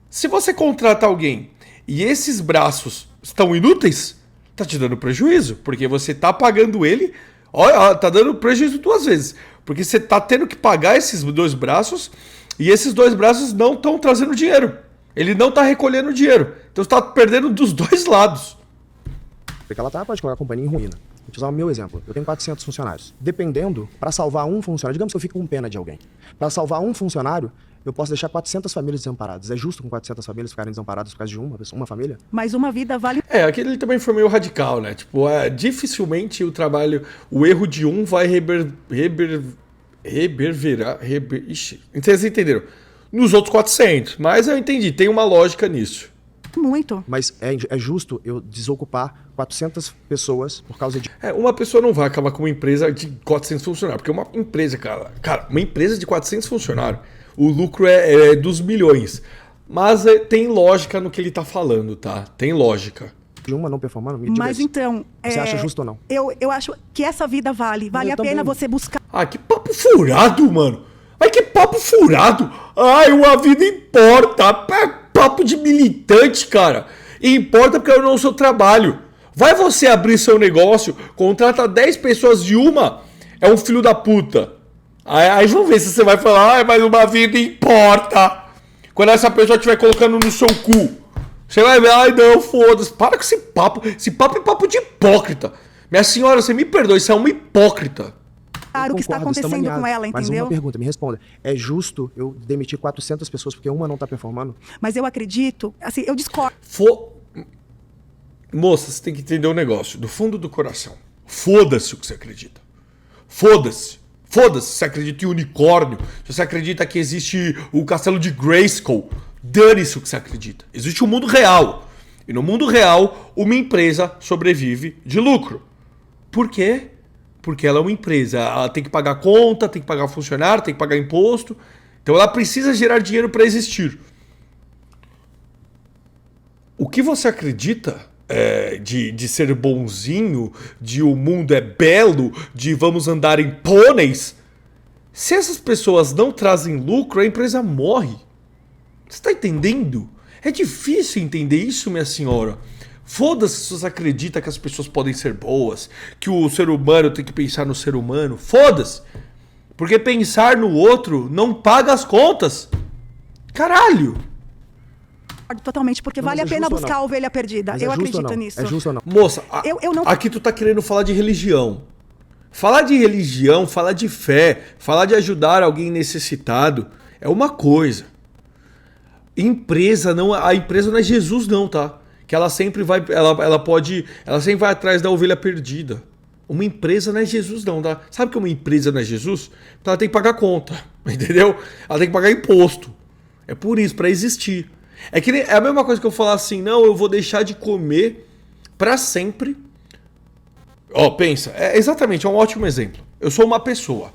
Se você contrata alguém e esses braços estão inúteis, tá te dando prejuízo, porque você tá pagando ele, olha, tá dando prejuízo 2 vezes, porque você tá tendo que pagar esses 2 braços e esses 2 braços não estão trazendo dinheiro. Ele não tá recolhendo dinheiro. Então você tá perdendo dos 2 lados. Porque ela pode colocar a companhia em ruína. Vou te usar o meu exemplo. Eu tenho 400 funcionários. Dependendo, para salvar um funcionário, digamos que eu fico com pena de alguém. Para salvar um funcionário, eu posso deixar 400 famílias desamparadas. É justo com 400 famílias ficarem desamparadas por causa de uma família? Mas uma vida vale... Aquele também foi meio radical, né? Tipo, dificilmente o erro de um vai reverberar... Ixi, vocês entenderam? Nos outros 400. Mas eu entendi, tem uma lógica nisso. Muito. Mas é justo eu desocupar 400 pessoas por causa de... Uma pessoa não vai acabar com uma empresa de 400 funcionários, porque uma empresa, cara, uma empresa de 400 funcionários, o lucro é dos milhões. Mas tem lógica no que ele tá falando, tá? Tem lógica. De uma não performando? Me diga Mas isso. então... Você acha justo ou não? Eu acho que essa vida vale. Vale a pena você buscar... Que papo furado, mano. Mas que papo furado. Uma vida importa. Papo de militante, cara. E importa porque eu não sou trabalho. Vai você abrir seu negócio, contrata 10 pessoas de uma, é um filho da puta. Aí vamos ver se você vai falar, mas uma vida importa. Quando essa pessoa estiver colocando no seu cu, você vai ver, não, foda-se. Para com esse papo. Esse papo é papo de hipócrita. Minha senhora, você me perdoa, isso é uma hipócrita. Claro o que está acontecendo com ela, entendeu? Mas uma pergunta, me responda. É justo eu demitir 400 pessoas porque uma não tá performando? Mas eu acredito, assim, eu discordo. Moça, você tem que entender um negócio, do fundo do coração. Foda-se o que você acredita. Foda-se. Foda-se se você acredita em unicórnio, se você acredita que existe o castelo de Grayskull. Dane-se o que você acredita. Existe o mundo real. E no mundo real, uma empresa sobrevive de lucro. Por quê? Porque ela é uma empresa, ela tem que pagar conta, tem que pagar funcionário, tem que pagar imposto. Então ela precisa gerar dinheiro para existir. O que você acredita de ser bonzinho, de o mundo é belo, de vamos andar em pôneis? Se essas pessoas não trazem lucro, a empresa morre. Você está entendendo? É difícil entender isso, minha senhora. Foda-se se você acredita que as pessoas podem ser boas, que o ser humano tem que pensar no ser humano. Foda-se. Porque pensar no outro não paga as contas. Caralho. Totalmente, porque vale a pena buscar a ovelha perdida. Eu acredito nisso. É justo ou não? Moça, eu não... aqui tu tá querendo falar de religião. Falar de religião, falar de fé, falar de ajudar alguém necessitado é uma coisa. A empresa não é Jesus não, tá? Que ela sempre vai, ela sempre vai atrás da ovelha perdida. Uma empresa não é Jesus não, tá? Sabe que uma empresa não é Jesus? Então ela tem que pagar conta, entendeu? Ela tem que pagar imposto. É por isso, para existir. É a mesma coisa que eu falar assim, não, eu vou deixar de comer para sempre. Pensa, exatamente, é um ótimo exemplo. Eu sou uma pessoa.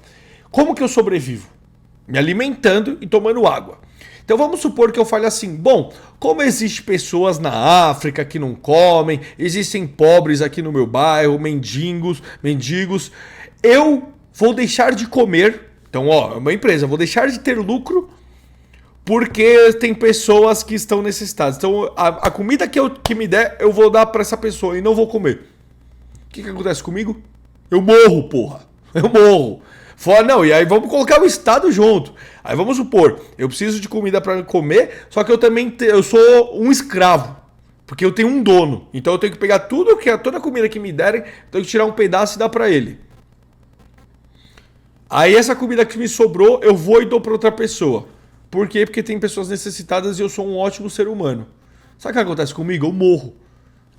Como que eu sobrevivo? Me alimentando e tomando água. Então vamos supor que eu fale assim, bom, como existem pessoas na África que não comem, existem pobres aqui no meu bairro, mendigos, eu vou deixar de comer, então é uma empresa, eu vou deixar de ter lucro porque tem pessoas que estão necessitadas. Então a comida que me der, eu vou dar para essa pessoa e não vou comer. O que acontece comigo? Eu morro, porra, eu morro. Não, e aí vamos colocar o Estado junto. Aí vamos supor, eu preciso de comida para comer, só que eu sou um escravo, porque eu tenho um dono. Então eu tenho que pegar toda a comida que me derem, tenho que tirar um pedaço e dar para ele. Aí essa comida que me sobrou, eu vou e dou para outra pessoa. Por quê? Porque tem pessoas necessitadas e eu sou um ótimo ser humano. Sabe o que acontece comigo? Eu morro.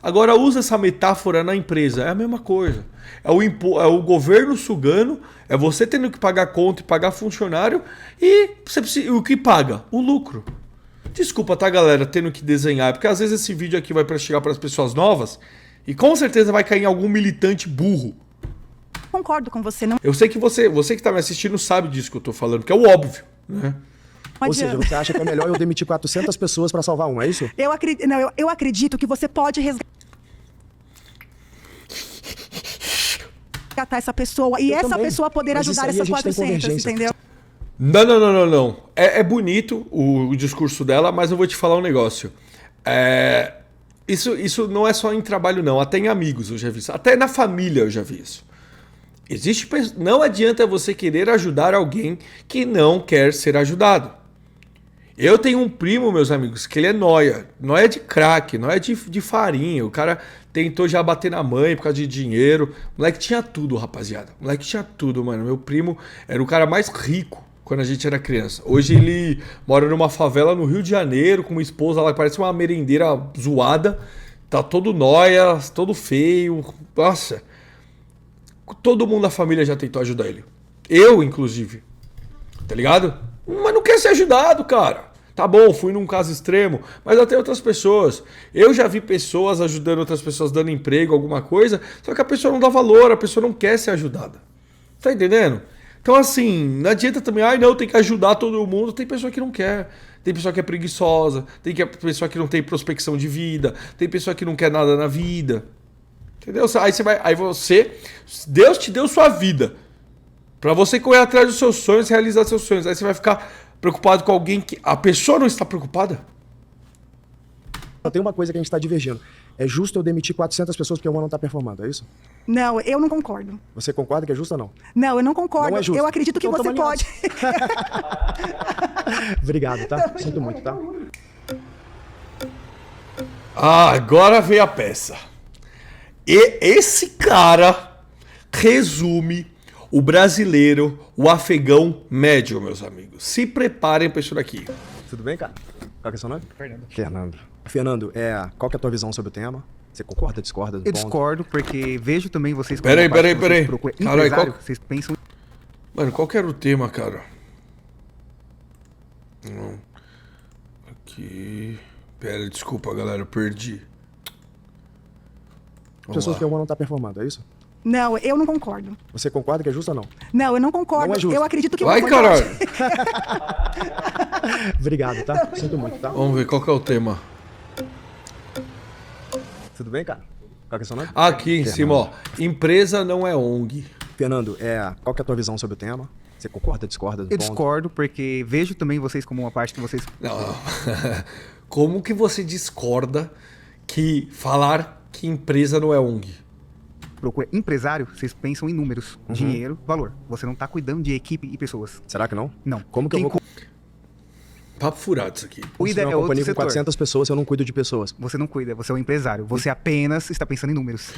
Agora usa essa metáfora na empresa, é a mesma coisa. É o governo sugando, é você tendo que pagar conta e pagar funcionário e o que paga? O lucro. Desculpa, tá, galera, tendo que desenhar, porque às vezes esse vídeo aqui vai chegar para as pessoas novas e com certeza vai cair em algum militante burro. Concordo com você. Não... Eu sei que você que tá me assistindo sabe disso que eu tô falando, que é o óbvio, né? Ou seja, você acha que é melhor eu demitir 400 pessoas para salvar uma, é isso? Eu acredito que você pode resgatar. resgatar essa pessoa e Eu essa também. pessoa poder Mas ajudar isso aí essas a gente tem 400, convergência. entendeu? Não. É bonito o discurso dela, mas eu vou te falar um negócio. Isso não é só em trabalho, não. Até em amigos eu já vi isso. Até na família eu já vi isso. Não adianta você querer ajudar alguém que não quer ser ajudado. Eu tenho um primo, meus amigos, que ele é nóia. Nóia de crack, nóia de farinha. O cara tentou já bater na mãe por causa de dinheiro. O moleque tinha tudo, rapaziada. O moleque tinha tudo, mano. Meu primo era o cara mais rico quando a gente era criança. Hoje ele mora numa favela no Rio de Janeiro com uma esposa lá que parece uma merendeira zoada. Tá todo nóia, todo feio. Nossa. Todo mundo da família já tentou ajudar ele. Eu, inclusive. Tá ligado? Mas não quer ser ajudado, cara. Tá bom, fui num caso extremo, mas até outras pessoas. Eu já vi pessoas ajudando outras pessoas, dando emprego, alguma coisa, só que a pessoa não dá valor, a pessoa não quer ser ajudada. Tá entendendo? Então, assim, não adianta também, não, tem que ajudar todo mundo. Tem pessoa que não quer, tem pessoa que é preguiçosa, tem pessoa que não tem prospecção de vida, tem pessoa que não quer nada na vida. Entendeu? Deus te deu sua vida pra você correr atrás dos seus sonhos, realizar seus sonhos. Aí você vai ficar preocupado com alguém que a pessoa não está preocupada? Tem uma coisa que a gente está divergindo. É justo eu demitir 400 pessoas porque uma não está performando, é isso? Não, eu não concordo. Você concorda que é justo ou não? Não, eu não concordo. Não é justo. Eu acredito que Então, você tamo pode. Obrigado, tá? Sinto muito, tá? Agora veio a peça. E esse cara resume o brasileiro, o afegão médio, meus amigos. Se preparem para isso daqui. Tudo bem, cara? Qual que é o seu nome? Fernando. Fernando, qual que é a tua visão sobre o tema? Você concorda, discorda do Eu ponto? discordo, porque vejo também vocês como Peraí, uma parte peraí, que vocês peraí. procuram Caralho, empresário, qual- vocês pensam Mano, qual que era o tema, cara? Não. Aqui. Pera, desculpa, galera, eu perdi. Vamos Pessoas lá. que uma não está performando, é isso? Não, eu não concordo. Você concorda que é justo ou não? Não, eu não concordo. Não é justo. Eu acredito que Vai, você caralho. Obrigado, tá? Sinto muito, tá? Vamos ver qual que é o tema. Tudo bem, cara? Qual que é o seu nome? Aqui em Fernando. cima, ó. Empresa não é ONG. Fernando, qual que é a tua visão sobre o tema? Você concorda, discorda do Eu ponto? discordo, porque vejo também vocês como uma parte que vocês Não. Como que você discorda que falar que empresa não é ONG? procuram empresário, vocês pensam em números, dinheiro, valor. Você não tá cuidando de equipe e pessoas. Será que não? Não. Como que eu Quem vou Papo furado isso aqui. O construir ideal uma é outro companhia com setor. 400 pessoas se eu não cuido de pessoas? Você não cuida, você é um empresário. Você apenas está pensando em números.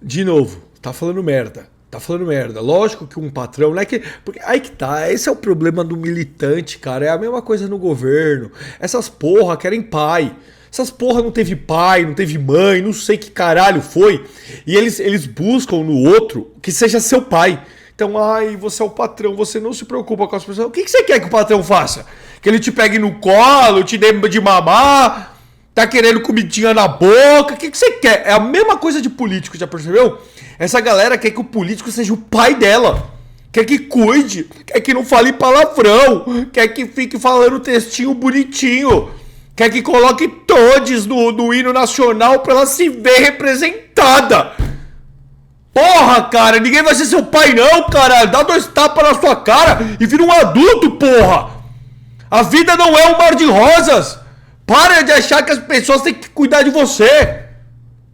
De novo, tá falando merda. Tá falando merda. Lógico que um patrão, não é que. Porque aí que tá, esse é o problema do militante, cara. É a mesma coisa no governo. Essas porra querem pai. Essas porra não teve pai, não teve mãe, não sei que caralho foi. E eles buscam no outro que seja seu pai. Então, ai, você é o patrão, você não se preocupa com as pessoas. O que você quer que o patrão faça? Que ele te pegue no colo, te dê de mamar, tá querendo comidinha na boca? O que você quer? É a mesma coisa de político, já percebeu? Essa galera quer que o político seja o pai dela. Quer que cuide, quer que não fale palavrão, quer que fique falando textinho bonitinho, quer que coloque todes no hino nacional pra ela se ver representada. Porra, cara, ninguém vai ser seu pai não, caralho. Dá 2 tapas na sua cara e vira um adulto, porra. A vida não é um mar de rosas. Para de achar que as pessoas têm que cuidar de você.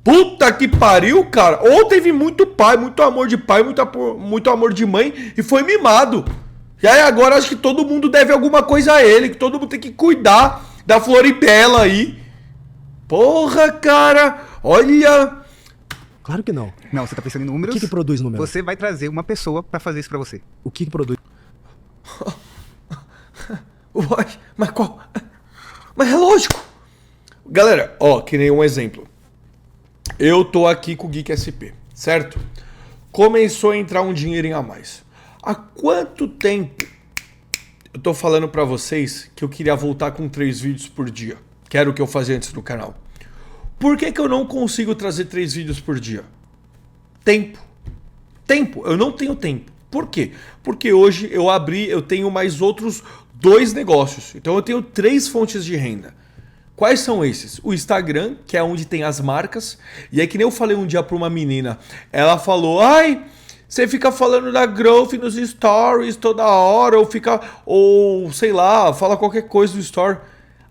Puta que pariu, cara. Ou teve muito pai, muito amor de pai, muito amor de mãe e foi mimado. E aí agora acho que todo mundo deve alguma coisa a ele, que todo mundo tem que cuidar da Floribela aí. Porra, cara. Olha... Claro que não. Não, você tá pensando em números. O que produz números? Você vai trazer uma pessoa pra fazer isso pra você. O que produz? Uai, mas qual? Mas é lógico. Galera, ó, que nem um exemplo. Eu tô aqui com o Geek SP, certo? Começou a entrar um dinheirinho a mais. Há quanto tempo eu tô falando pra vocês que eu queria voltar com 3 vídeos por dia? Que era o que eu fazia antes no canal. Por que eu não consigo trazer 3 vídeos por dia? Tempo. Tempo. Eu não tenho tempo. Por quê? Porque hoje eu tenho mais outros 2 negócios. Então eu tenho 3 fontes de renda. Quais são esses? O Instagram, que é onde tem as marcas. E é que nem eu falei um dia pra uma menina. Ela falou, ai, Você fica falando da growth nos stories toda hora, ou sei lá, fala qualquer coisa do story.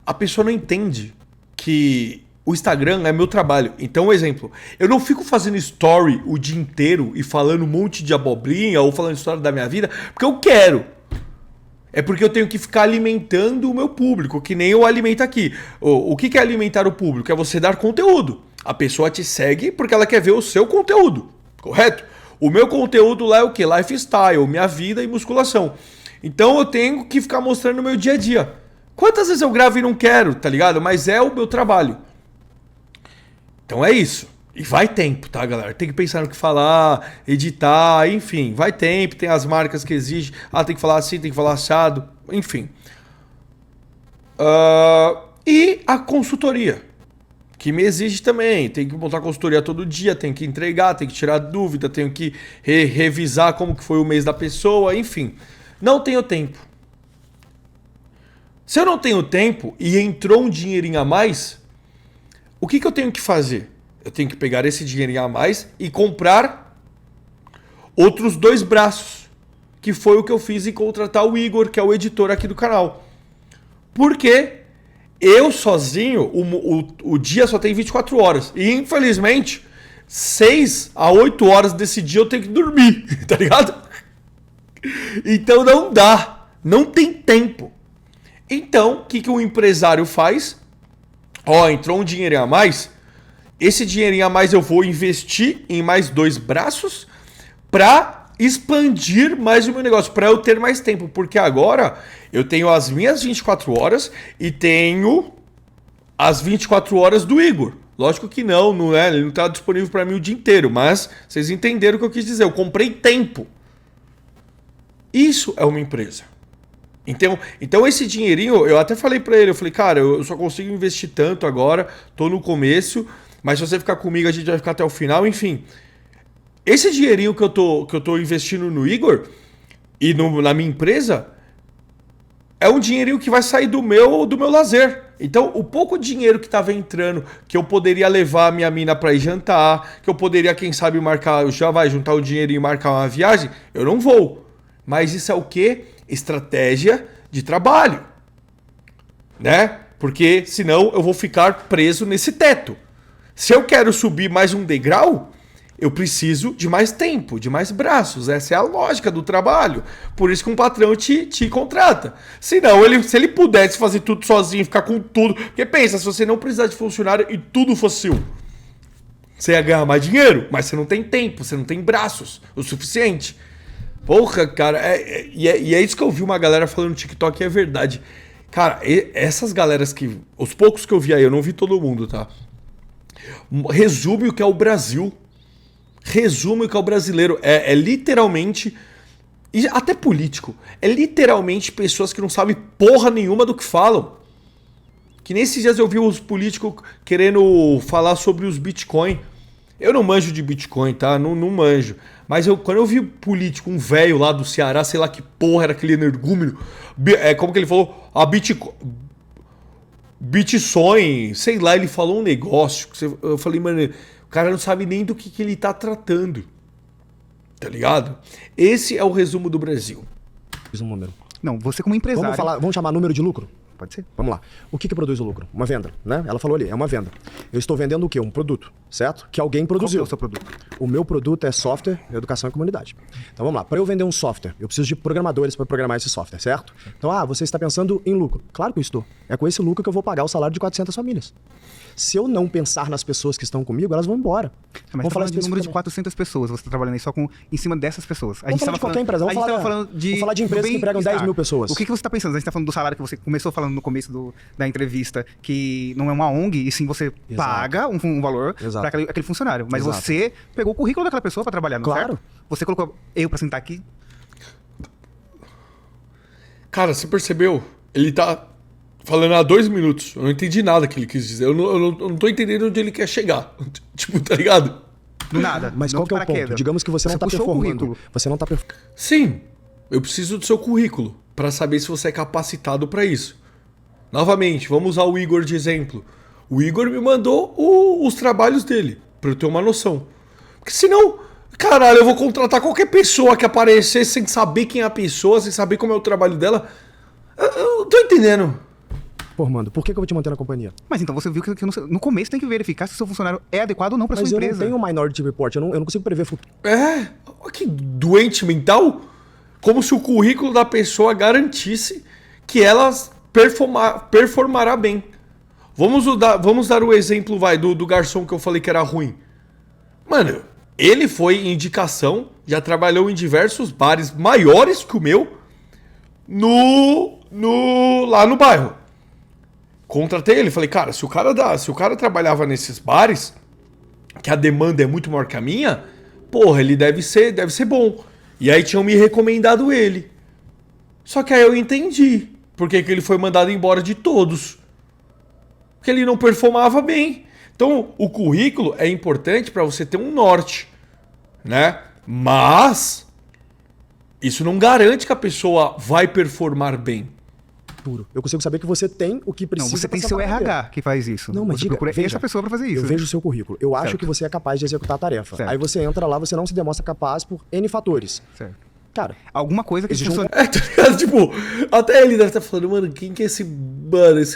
A pessoa não entende que o Instagram é meu trabalho. Então, um exemplo, eu não fico fazendo story o dia inteiro e falando um monte de abobrinha ou falando história da minha vida, porque eu quero. É porque eu tenho que ficar alimentando o meu público, que nem eu alimento aqui. O que é alimentar o público? É você dar conteúdo. A pessoa te segue porque ela quer ver o seu conteúdo, correto? O meu conteúdo lá é o quê? Lifestyle, minha vida e musculação. Então eu tenho que ficar mostrando o meu dia a dia. Quantas vezes eu gravo e não quero, tá ligado? Mas é o meu trabalho. Então é isso. E vai tempo, tá, galera? Tem que pensar no que falar, editar, enfim. Vai tempo, tem as marcas que exigem. Tem que falar assim, tem que falar assado, enfim. E a consultoria, que me exige também. Tem que montar consultoria todo dia, tem que entregar, tem que tirar dúvida, tenho que revisar como que foi o mês da pessoa, enfim. Não tenho tempo. Se eu não tenho tempo e entrou um dinheirinho a mais, o que eu tenho que fazer? Eu tenho que pegar esse dinheirinho a mais e comprar outros 2 braços, que foi o que eu fiz em contratar o Igor, que é o editor aqui do canal. Porque eu sozinho, o dia só tem 24 horas. E infelizmente, 6 a 8 horas desse dia eu tenho que dormir, tá ligado? Então não dá, não tem tempo. Então, o que o empresário faz? Entrou um dinheirinho a mais. Esse dinheirinho a mais eu vou investir em mais 2 braços para expandir mais o meu negócio, para eu ter mais tempo. Porque agora eu tenho as minhas 24 horas e tenho as 24 horas do Igor. Lógico que não é, ele não está disponível para mim o dia inteiro, mas vocês entenderam o que eu quis dizer. Eu comprei tempo. Isso é uma empresa. Então esse dinheirinho, eu até falei para ele, eu falei, cara, eu só consigo investir tanto agora, tô no começo, mas se você ficar comigo a gente vai ficar até o final, enfim. Esse dinheirinho que eu tô investindo no Igor e na minha empresa é um dinheirinho que vai sair do meu lazer. Então, o pouco dinheiro que tava entrando, que eu poderia levar a minha mina para ir jantar, que eu poderia, quem sabe, juntar o dinheirinho e marcar uma viagem, eu não vou. Mas isso é o quê? Estratégia de trabalho, né? Porque senão eu vou ficar preso nesse teto. Se eu quero subir mais um degrau, eu preciso de mais tempo, de mais braços. Essa é a lógica do trabalho. Por isso que um patrão te contrata. Senão, se ele pudesse fazer tudo sozinho, ficar com tudo... Porque pensa, se você não precisar de funcionário e tudo fosse seu, você ia ganhar mais dinheiro, mas você não tem tempo, você não tem braços o suficiente. Porra, cara, e é isso que eu vi uma galera falando no TikTok e é verdade. Cara, essas galeras que... Os poucos que eu vi aí, eu não vi todo mundo, tá? Resume o que é o Brasil. Resume o que é o brasileiro. É literalmente... E até político. É literalmente pessoas que não sabem porra nenhuma do que falam. Que nesses dias eu vi os políticos querendo falar sobre os Bitcoin. Eu não manjo de Bitcoin, tá? Não manjo. Mas quando eu vi político, um velho lá do Ceará, sei lá que porra era aquele energúmeno, como que ele falou? Bitcoin, sei lá, ele falou um negócio. Eu falei, mano, o cara não sabe nem do que ele tá tratando. Tá ligado? Esse é o resumo do Brasil. Fiz um número. Não, você como empresário... Vamos chamar número de lucro? Pode ser. Vamos lá. O que produz o lucro? Uma venda, né? Ela falou ali, é uma venda. Eu estou vendendo o quê? Um produto, certo? Que alguém produziu. Qual é o seu produto? O meu produto é software, educação e comunidade. Então vamos lá. Para eu vender um software, eu preciso de programadores para programar esse software, certo? Então, você está pensando em lucro. Claro que eu estou. É com esse lucro que eu vou pagar o salário de 400 famílias. Se eu não pensar nas pessoas que estão comigo, elas vão embora. Mas vamos falar de número de 400 pessoas. Você está trabalhando aí só em cima dessas pessoas. Vamos falar de qualquer empresa. Vou falar de empresas que empregam 10 mil pessoas. O que você está pensando? A gente está falando do salário que você começou falando no começo da entrevista, que não é uma ONG, e sim você paga um valor para aquele funcionário. Mas você pegou o currículo daquela pessoa para trabalhar, não é certo? Você colocou eu para sentar aqui. Cara, você percebeu? Ele tá falando há 2 minutos. Eu não entendi nada que ele quis dizer. Eu não tô entendendo onde ele quer chegar. Tipo, tá ligado? Do nada. Mas qual que é o ponto? Digamos que você não tá performando. Você não tá performando. Sim. Eu preciso do seu currículo para saber se você é capacitado para isso. Novamente, vamos usar o Igor de exemplo. O Igor me mandou os trabalhos dele, para eu ter uma noção. Porque senão, Caralho, eu vou contratar qualquer pessoa que aparecer sem saber quem é a pessoa, sem saber como é o trabalho dela. Eu não tô entendendo. Pô, mano, por que eu vou te manter na companhia? Mas então você viu que no começo tem que verificar se o seu funcionário é adequado ou não pra sua empresa. Mas eu não tenho Minority Report, eu não consigo prever futuro. Que doente mental. Como se o currículo da pessoa garantisse que ela performará bem. Vamos dar o exemplo, do garçom que eu falei que era ruim. Mano, ele foi indicação, já trabalhou em diversos bares maiores que o meu lá no bairro. Contratei ele, falei, cara, se o cara trabalhava nesses bares, que a demanda é muito maior que a minha, porra, ele deve ser bom. E aí tinham me recomendado ele. Só que aí eu entendi por que ele foi mandado embora de todos. Porque ele não performava bem. Então, o currículo é importante para você ter um norte, né? Mas isso não garante que a pessoa vai performar bem. Eu consigo saber que você tem o que precisa. Não, você tem seu RH que faz isso. Não, mas você diga, procura veja, essa pessoa pra fazer isso. Eu vejo o seu currículo. Eu acho que você é capaz de executar a tarefa. Certo. Aí você entra lá, você não se demonstra capaz por N fatores. Certo. Cara, alguma coisa que existe funciona. Tá ligado? Tipo, até ele deve estar falando, mano, quem que é esse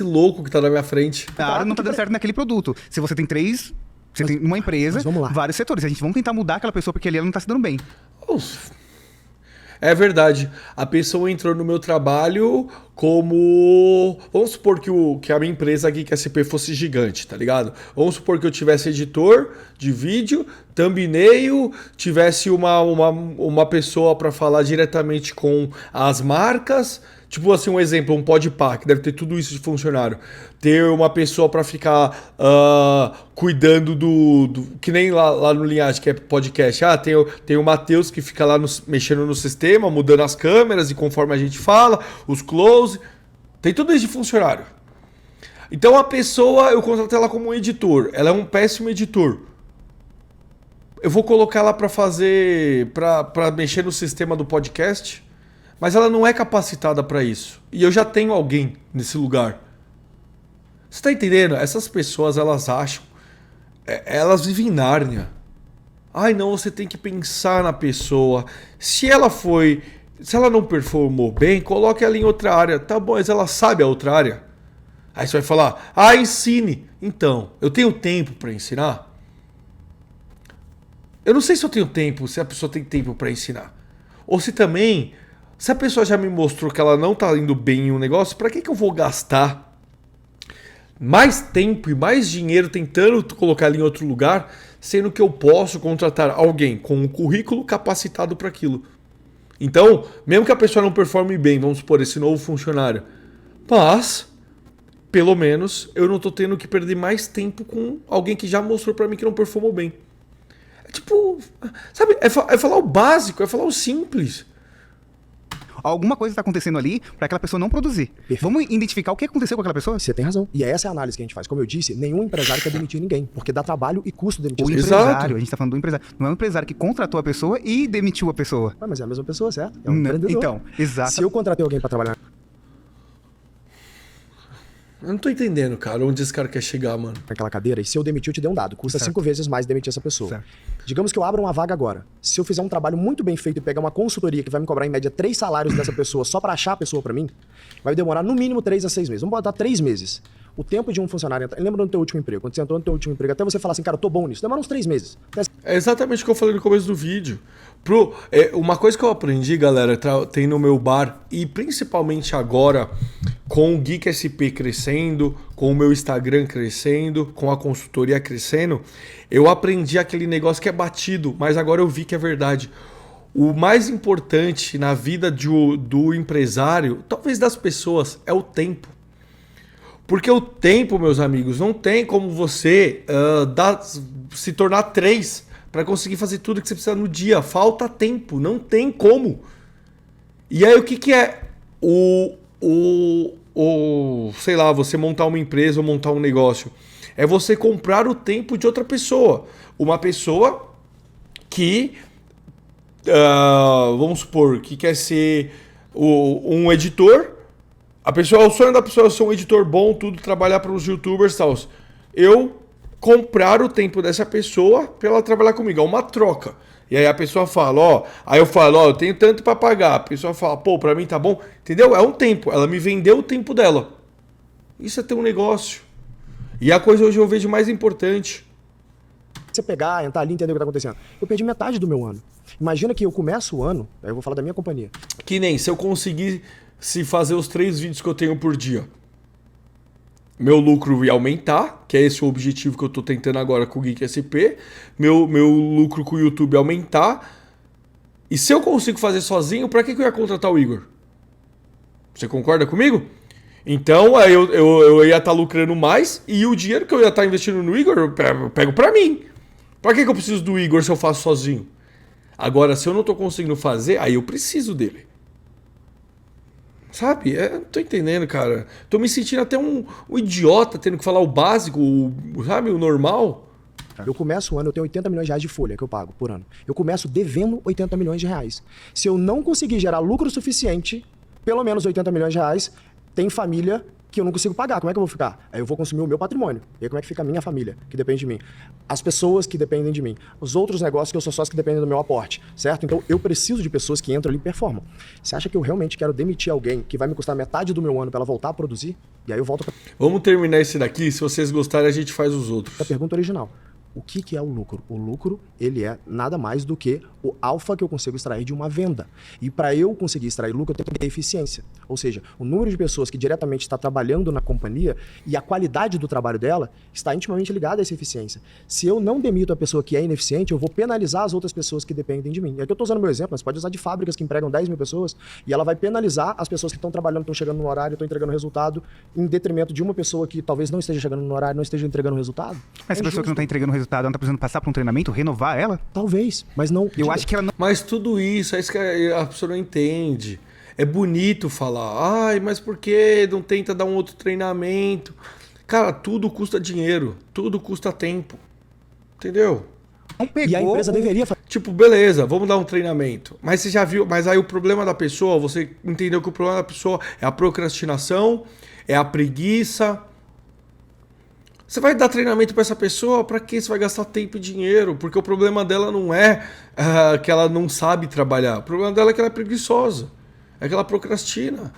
louco que tá na minha frente? A área não tá dando certo naquele produto. Se você tem três. Você tem uma empresa, vários setores. A gente vamos tentar mudar aquela pessoa porque ali ela não tá se dando bem. É verdade. A pessoa entrou no meu trabalho como... Vamos supor que a minha empresa aqui, que a SP, fosse gigante, tá ligado? Vamos supor que eu tivesse editor de vídeo, thumbnail, tivesse uma pessoa para falar diretamente com as marcas. Tipo assim, um exemplo, um Podpah, que deve ter tudo isso de funcionário. Ter uma pessoa para ficar cuidando que nem lá no Linhagem, que é podcast. Tem o Matheus que fica lá mexendo no sistema, mudando as câmeras e conforme a gente fala, os close. Tem tudo isso de funcionário. Então a pessoa, eu contratei ela como um editor. Ela é um péssimo editor. Eu vou colocar ela para fazer, para mexer no sistema do podcast. Mas ela não é capacitada para isso. E eu já tenho alguém nesse lugar. Você tá entendendo? Essas pessoas, elas acham... Elas vivem em Nárnia. Ai, não, você tem que pensar na pessoa. Se ela não performou bem, coloque ela em outra área. Tá bom, mas ela sabe a outra área. Aí você vai falar, ensine. Então, eu tenho tempo para ensinar? Eu não sei se eu tenho tempo, se a pessoa tem tempo para ensinar. Ou se também... Se a pessoa já me mostrou que ela não tá indo bem em um negócio, pra que eu vou gastar mais tempo e mais dinheiro tentando colocar ela em outro lugar, sendo que eu posso contratar alguém com um currículo capacitado para aquilo? Então, mesmo que a pessoa não performe bem, vamos supor, esse novo funcionário, mas, pelo menos, eu não tô tendo que perder mais tempo com alguém que já mostrou para mim que não performou bem. É tipo, sabe, é falar o básico, é falar o simples. Alguma coisa está acontecendo ali para aquela pessoa não produzir. Perfeito. Vamos identificar o que aconteceu com aquela pessoa? Você tem razão. E essa é a análise que a gente faz. Como eu disse, nenhum empresário quer demitir ninguém, porque dá trabalho e custo demitir o empresário. A gente está falando do empresário. Não é um empresário que contratou a pessoa e demitiu a pessoa. Mas é a mesma pessoa, certo? É um empreendedor. Então, exato. Se eu contratei alguém para trabalhar... Eu não tô entendendo, cara, onde esse cara quer chegar, mano. Naquela cadeira, e se eu demitir, eu te dei um dado. Custa 5 vezes mais demitir essa pessoa. Certo. Digamos que eu abra uma vaga agora. Se eu fizer um trabalho muito bem feito e pegar uma consultoria que vai me cobrar em média 3 salários dessa pessoa só para achar a pessoa para mim, vai demorar no mínimo 3 a 6 meses. Vamos botar 3 meses. O tempo de um funcionário entrar... Lembra do teu último emprego? Quando você entrou no teu último emprego, até você falar assim, cara, eu tô bom nisso. Demora uns 3 meses. É exatamente o que eu falei no começo do vídeo. Uma coisa que eu aprendi, galera, tem no meu bar, e principalmente agora, com o Geek SP crescendo, com o meu Instagram crescendo, com a consultoria crescendo, eu aprendi aquele negócio que é batido, mas agora eu vi que é verdade. O mais importante na vida do empresário, talvez das pessoas, é o tempo. Porque o tempo, meus amigos, não tem como você se tornar 3 para conseguir fazer tudo que você precisa no dia. Falta tempo, não tem como. E aí o que é sei lá, você montar uma empresa ou montar um negócio? É você comprar o tempo de outra pessoa. Uma pessoa que, vamos supor, que quer ser um editor. O sonho da pessoa é ser um editor bom, tudo, trabalhar para os youtubers e tal. Eu comprar o tempo dessa pessoa pra ela trabalhar comigo. É uma troca. E aí a pessoa fala, ó... Aí eu falo, ó, eu tenho tanto pra pagar. A pessoa fala, pô, pra mim tá bom. Entendeu? É um tempo. Ela me vendeu o tempo dela. Isso é ter um negócio. E a coisa hoje eu vejo mais importante. Você pegar, entrar ali e entender o que tá acontecendo. Eu perdi metade do meu ano. Imagina que eu começo o ano, aí eu vou falar da minha companhia. Que nem se eu conseguir se fazer os 3 vídeos que eu tenho por dia. Meu lucro ia aumentar, que é esse o objetivo que eu tô tentando agora com o Geek SP. Meu lucro com o YouTube ia aumentar. E se eu consigo fazer sozinho, pra que eu ia contratar o Igor? Você concorda comigo? Então, aí eu ia estar lucrando mais e o dinheiro que eu ia estar investindo no Igor, eu pego pra mim. Pra que eu preciso do Igor se eu faço sozinho? Agora, se eu não tô conseguindo fazer, aí eu preciso dele. Sabe? Não tô entendendo, cara. Tô me sentindo até um idiota tendo que falar o básico, sabe? O normal. Eu começo o ano, eu tenho 80 milhões de reais de folha que eu pago por ano. Eu começo devendo 80 milhões de reais. Se eu não conseguir gerar lucro suficiente, pelo menos 80 milhões de reais, tem família que eu não consigo pagar. Como é que eu vou ficar? Aí eu vou consumir o meu patrimônio. E aí como é que fica a minha família, que depende de mim? As pessoas que dependem de mim. Os outros negócios que eu sou sócio que dependem do meu aporte, certo? Então eu preciso de pessoas que entram ali e performam. Você acha que eu realmente quero demitir alguém que vai me custar metade do meu ano para ela voltar a produzir? E aí eu volto para Vamos terminar esse daqui. Se vocês gostarem, a gente faz os outros. a pergunta original. O que é o lucro? O lucro, ele é nada mais do que o alfa que eu consigo extrair de uma venda. E para eu conseguir extrair lucro, eu tenho que ter eficiência. Ou seja, o número de pessoas que diretamente está trabalhando na companhia e a qualidade do trabalho dela está intimamente ligada a essa eficiência. Se eu não demito a pessoa que é ineficiente, eu vou penalizar as outras pessoas que dependem de mim. E aqui eu estou usando o meu exemplo, mas pode usar de fábricas que empregam 10 mil pessoas e ela vai penalizar as pessoas que estão trabalhando, estão chegando no horário, estão entregando resultado, em detrimento de uma pessoa que talvez não esteja chegando no horário, não esteja entregando resultado. Mas essa pessoa que não está entregando resultado, ela não está precisando passar por um treinamento, renovar ela? Talvez, mas não... Eu acho que ela não... Mas tudo isso, é isso que a pessoa não entende. É bonito falar, ai, mas por que não tenta dar um outro treinamento? Cara, tudo custa dinheiro, tudo custa tempo. Entendeu? Não pegou. E a empresa deveria fazer. Tipo, beleza, vamos dar um treinamento. Mas você já viu, mas aí o problema da pessoa, você entendeu que o problema da pessoa é a procrastinação, é a preguiça. Você vai dar treinamento para essa pessoa, para que você vai gastar tempo e dinheiro? Porque o problema dela não é que ela não sabe trabalhar. O problema dela é que ela é preguiçosa. É que ela procrastina.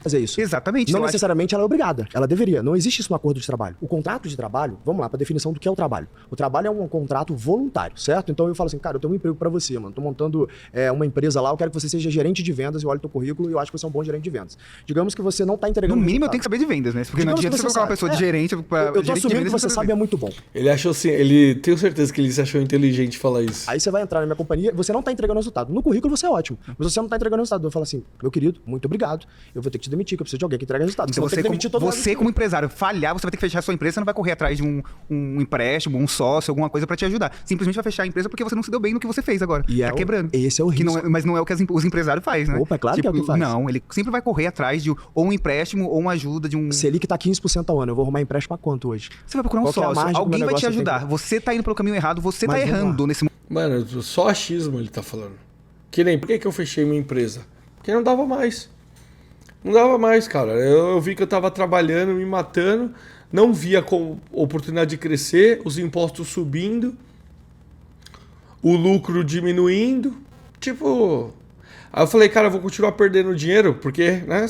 Fazer isso. Exatamente. Não necessariamente ela é obrigada. Ela deveria. Não existe isso no acordo de trabalho. O contrato de trabalho, vamos lá para a definição do que é o trabalho. O trabalho é um contrato voluntário, certo? Então eu falo assim, cara, eu tenho um emprego para você, mano. Tô montando uma empresa lá, eu quero que você seja gerente de vendas, eu olho teu currículo e eu acho que você é um bom gerente de vendas. Digamos que você não tá entregando No mínimo eu resultado. tenho que saber de vendas, né? Porque não Digamos adianta que você colocar uma pessoa de gerente... Eu tô assumindo que você sabe é muito bom. Ele achou assim, ele tenho certeza que ele se achou inteligente falar isso. Aí você vai entrar na minha companhia, você não tá entregando resultado. No currículo você é ótimo, mas você não tá entregando resultado. Eu falo assim, meu querido, muito obrigado. Eu vou ter que te demitir, que eu preciso de alguém que entrega resultado. Então você como empresário falhar, você vai ter que fechar a sua empresa, você não vai correr atrás de um empréstimo, um sócio, alguma coisa pra te ajudar. Simplesmente vai fechar a empresa porque você não se deu bem no que você fez agora. E tá quebrando. Esse é o risco. Mas não é o que os empresários fazem, né? Opa, é claro que é o que faz. Não, ele sempre vai correr atrás de ou um empréstimo ou uma ajuda de um... Selic tá 15% ao ano, eu vou arrumar empréstimo pra quanto hoje? Você vai procurar um sócio, alguém vai te ajudar. Você tá indo pelo caminho errado, você tá errando nesse momento. Mano, só achismo ele tá falando. Que nem, por que eu fechei minha empresa? Porque não dava mais. Não dava mais, cara. Eu vi que eu tava trabalhando, me matando, não via oportunidade de crescer, os impostos subindo, o lucro diminuindo. Tipo... Aí eu falei, cara, eu vou continuar perdendo dinheiro, porque, né,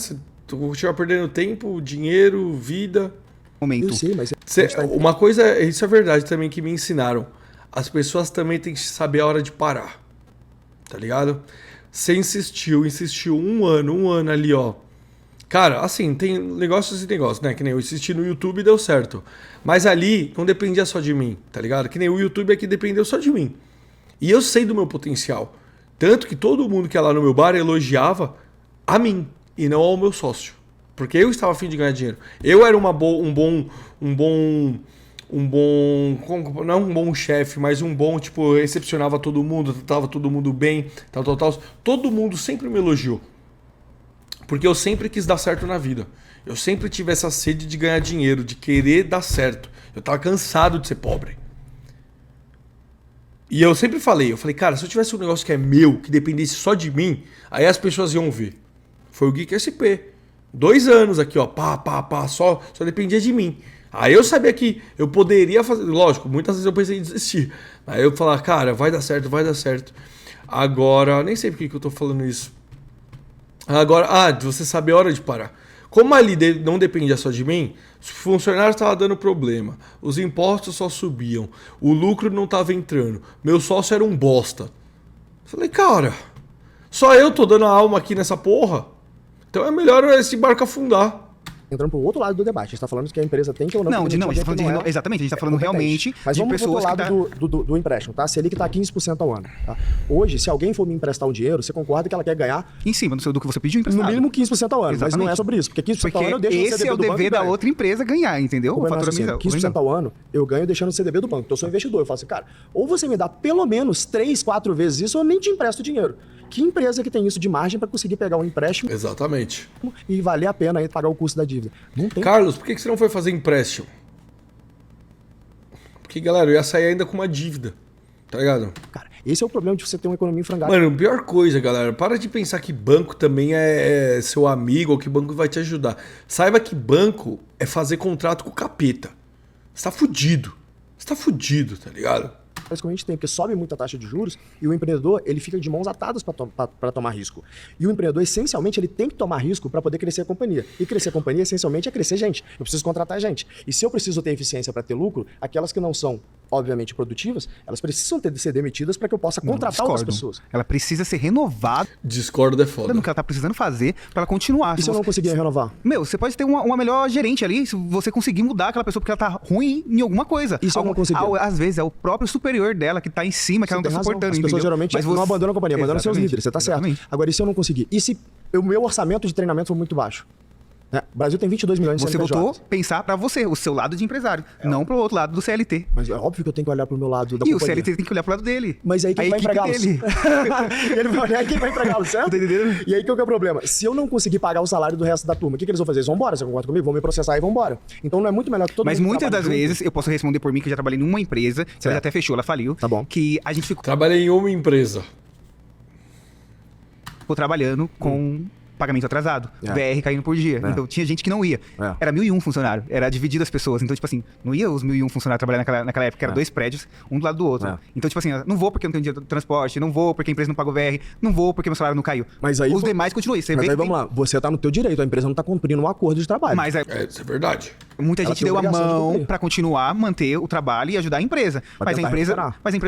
vou continuar perdendo tempo, dinheiro, vida. Eu sei, mas... Uma coisa, isso é verdade também que me ensinaram. As pessoas também têm que saber a hora de parar. Tá ligado? Você insistiu um ano ali, ó. Cara, assim, tem negócios e negócios, né? Que nem eu insisti no YouTube e deu certo. Mas ali não dependia só de mim, tá ligado? Que nem o YouTube aqui dependeu só de mim. E eu sei do meu potencial. Tanto que todo mundo que ia lá no meu bar elogiava a mim e não ao meu sócio. Porque eu estava a fim de ganhar dinheiro. Eu era não um bom chefe, mas um bom, tipo, eu recepcionava todo mundo, tratava todo mundo bem, tal. Todo mundo sempre me elogiou. Porque eu sempre quis dar certo na vida. Eu sempre tive essa sede de ganhar dinheiro, de querer dar certo. Eu tava cansado de ser pobre. E eu sempre falei, cara, se eu tivesse um negócio que é meu, que dependesse só de mim, aí as pessoas iam ver. Foi o Geek SP. 2 anos aqui, ó, só dependia de mim. Aí eu sabia que eu poderia fazer. Lógico, muitas vezes eu pensei em desistir. Aí eu falava, cara, vai dar certo, vai dar certo. Agora, nem sei por que eu tô falando isso. Agora, de você saber a hora de parar. Como ali não dependia só de mim, os funcionários estavam dando problema, os impostos só subiam, o lucro não estava entrando, meu sócio era um bosta. Falei, cara, só eu tô dando a alma aqui nessa porra? Então é melhor esse barco afundar. Entrando pro outro lado do debate, a gente tá falando que a empresa tem que ou não... Não, a gente tá falando exatamente, a gente tá falando realmente mas de vamos pessoas pro lado do empréstimo, tá? Se ele que tá 15% ao ano, tá? Hoje, se alguém for me emprestar um dinheiro, você concorda que ela quer ganhar... Em cima do que você pediu emprestado. No mínimo 15% ao ano, exatamente. mas não é sobre isso, porque 15% ao ano eu deixo esse é o dever da outra empresa ganhar, entendeu? O faturamento, 15% ao ano, eu ganho deixando o CDB do banco. Então eu sou investidor, eu falo assim, cara, ou você me dá pelo menos 3, 4 vezes isso, ou eu nem te empresto dinheiro. Que empresa que tem isso de margem para conseguir pegar um empréstimo Exatamente. E valer a pena aí pagar o custo da dívida? Não tem. Carlos, por que você não foi fazer empréstimo? Porque, galera, eu ia sair ainda com uma dívida. Tá ligado? Cara, esse é o problema de você ter uma economia em frangalhos. Mano, pior coisa, galera. Para de pensar que banco também é seu amigo ou que banco vai te ajudar. Saiba que banco é fazer contrato com o capeta. Você tá fudido. Você tá fudido, tá ligado? Que a gente tem, porque sobe muito a taxa de juros e o empreendedor ele fica de mãos atadas para tomar risco. E o empreendedor, essencialmente, ele tem que tomar risco para poder crescer a companhia. E crescer a companhia, essencialmente, é crescer gente. Eu preciso contratar gente. E se eu preciso ter eficiência para ter lucro, aquelas que não são, obviamente, produtivas, elas precisam ser demitidas para que eu possa contratar outras pessoas. Ela precisa ser renovada. Discordo é foda. No que ela tá precisando fazer para ela continuar. E se eu não conseguir renovar? Você pode ter uma melhor gerente ali, se você conseguir mudar aquela pessoa porque ela tá ruim em alguma coisa. E se eu não conseguir? Às vezes é o próprio superior dela que tá em cima, que ela não tá suportando. As pessoas geralmente não abandonam a companhia, abandonam seus líderes, você tá certo. Agora, e se eu não conseguir? E se o meu orçamento de treinamento for muito baixo? Né? O Brasil tem 22 milhões de CNPJs. Você voltou a pensar para você, o seu lado de empresário, não pro outro lado do CLT. Mas é óbvio que eu tenho que olhar pro meu lado da companhia. E o CLT tem que olhar pro lado dele. Mas aí quem vai empregá-los? Ele vai olhar quem vai empregá-los, certo? E aí qual que é o problema? Se eu não conseguir pagar o salário do resto da turma, o que eles vão fazer? Eles vão embora, você concorda comigo? Vão me processar e vão embora. Então não é muito melhor que todo mundo... Mas muitas das vezes, eu posso responder por mim, que eu já trabalhei numa empresa, ela até fechou, ela faliu. Tá bom. Que a gente ficou... Trabalhei em uma empresa. Ficou trabalhando com... pagamento atrasado, VR caindo por dia. Então tinha gente que não ia. Era 1.001 funcionário, era dividido as pessoas. Então, tipo assim, não ia os 1.001 funcionários trabalhar naquela época, era 2 prédios, um do lado do outro. Então, tipo assim, não vou porque eu não tenho dinheiro de transporte, não vou porque a empresa não pagou VR, não vou porque meu salário não caiu. Mas aí, os demais continuam aí. Mas aí vamos lá, você tá no teu direito, a empresa não tá cumprindo um acordo de trabalho. Mas isso é verdade. Muita gente deu a mão pra continuar, manter o trabalho e ajudar a empresa. Mas a empresa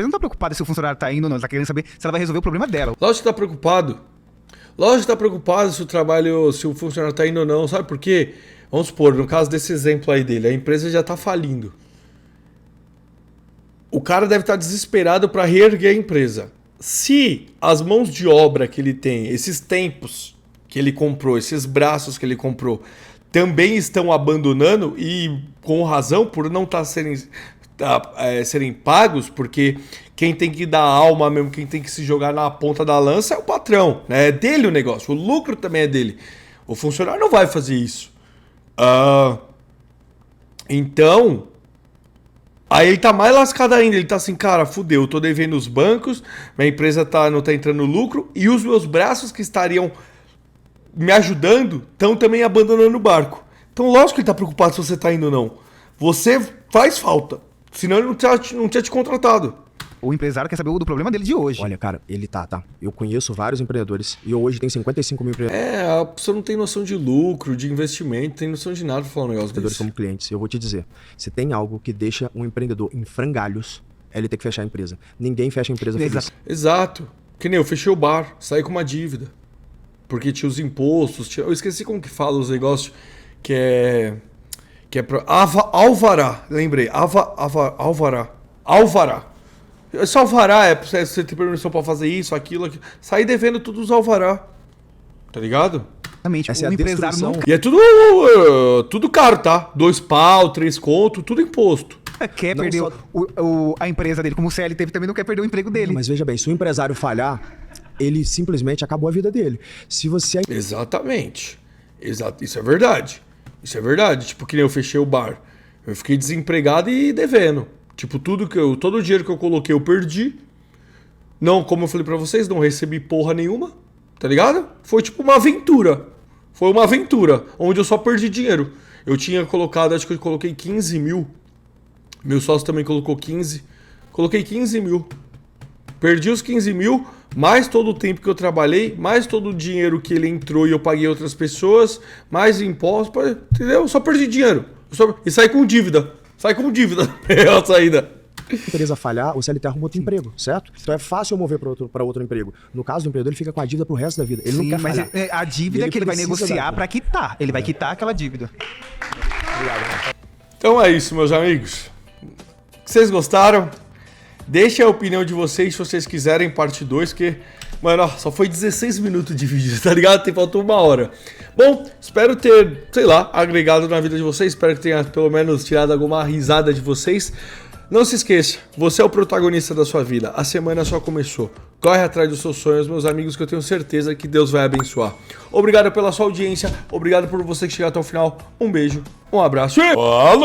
não tá preocupada se o funcionário tá indo ou não, ela tá querendo saber se ela vai resolver o problema dela. Lógico que tá preocupado. Lógico que tá preocupado se o trabalho, se o funcionário tá indo ou não, sabe por quê? Vamos supor, no caso desse exemplo aí dele, a empresa já tá falindo. O cara deve estar desesperado para reerguer a empresa. Se as mãos de obra que ele tem, esses tempos que ele comprou, esses braços que ele comprou, também estão abandonando e com razão por não serem pagos, porque quem tem que dar alma mesmo, quem tem que se jogar na ponta da lança é o patrão, né? É dele o negócio, o lucro também é dele. O funcionário não vai fazer isso. Então, aí ele tá mais lascado ainda, ele tá assim, cara, fudeu, eu tô devendo os bancos, minha empresa não tá entrando no lucro e os meus braços que estariam me ajudando estão também abandonando o barco. Então, lógico que ele tá preocupado se você tá indo ou não. Você faz falta. Senão ele não tinha te contratado. O empresário quer saber do problema dele de hoje. Olha, cara, ele tá. Eu conheço vários empreendedores e eu hoje tenho 55 mil empreendedores. A pessoa não tem noção de lucro, de investimento, não tem noção de nada pra falar um negócio desse. Como clientes, eu vou te dizer, se tem algo que deixa um empreendedor em frangalhos, é ele ter que fechar a empresa. Ninguém fecha a empresa feliz. Exato. Que nem eu fechei o bar, saí com uma dívida. Porque tinha os impostos, eu esqueci como que fala os negócios, que é alvará, lembrei, alvará. Esse alvará é pra você ter permissão pra fazer isso, aquilo. Sair devendo todos os alvará, tá ligado? Exatamente, essa o empresário não... E é tudo caro, tá? 2 pau, 3 conto, tudo imposto. Quer perder a empresa dele, como o CLT também não quer perder o emprego dele. Mas veja bem, se o empresário falhar, ele simplesmente acabou a vida dele. Se você... Exatamente. Isso é verdade. Isso é verdade. Tipo, que nem eu fechei o bar. Eu fiquei desempregado e devendo. Tipo, todo o dinheiro que eu coloquei eu perdi. Não, como eu falei pra vocês, não recebi porra nenhuma. Tá ligado? Foi tipo uma aventura. Foi uma aventura, onde eu só perdi dinheiro. Eu tinha colocado, acho que eu coloquei 15 mil. Meu sócio também colocou 15. Coloquei 15 mil. Perdi os 15 mil, mais todo o tempo que eu trabalhei, mais todo o dinheiro que ele entrou e eu paguei outras pessoas, mais impostos, entendeu? Só perdi dinheiro. E saí com dívida. Sai com dívida. É a saída. Se a empresa falhar, o CLT arruma outro emprego, certo? Então é fácil eu mover para outro emprego. No caso do empreendedor, ele fica com a dívida pro resto da vida. Ele não quer falhar. Mas a dívida que ele vai negociar para quitar. Ele vai quitar aquela dívida. Obrigado. Então é isso, meus amigos. Vocês gostaram? Deixem a opinião de vocês se vocês quiserem parte 2, que, mano, ó, só foi 16 minutos de vídeo, tá ligado? Faltou 1 hora. Bom, espero ter, sei lá, agregado na vida de vocês. Espero que tenha pelo menos tirado alguma risada de vocês. Não se esqueça, você é o protagonista da sua vida. A semana só começou. Corre atrás dos seus sonhos, meus amigos, que eu tenho certeza que Deus vai abençoar. Obrigado pela sua audiência. Obrigado por você que chegou até o final. Um beijo, um abraço e falou!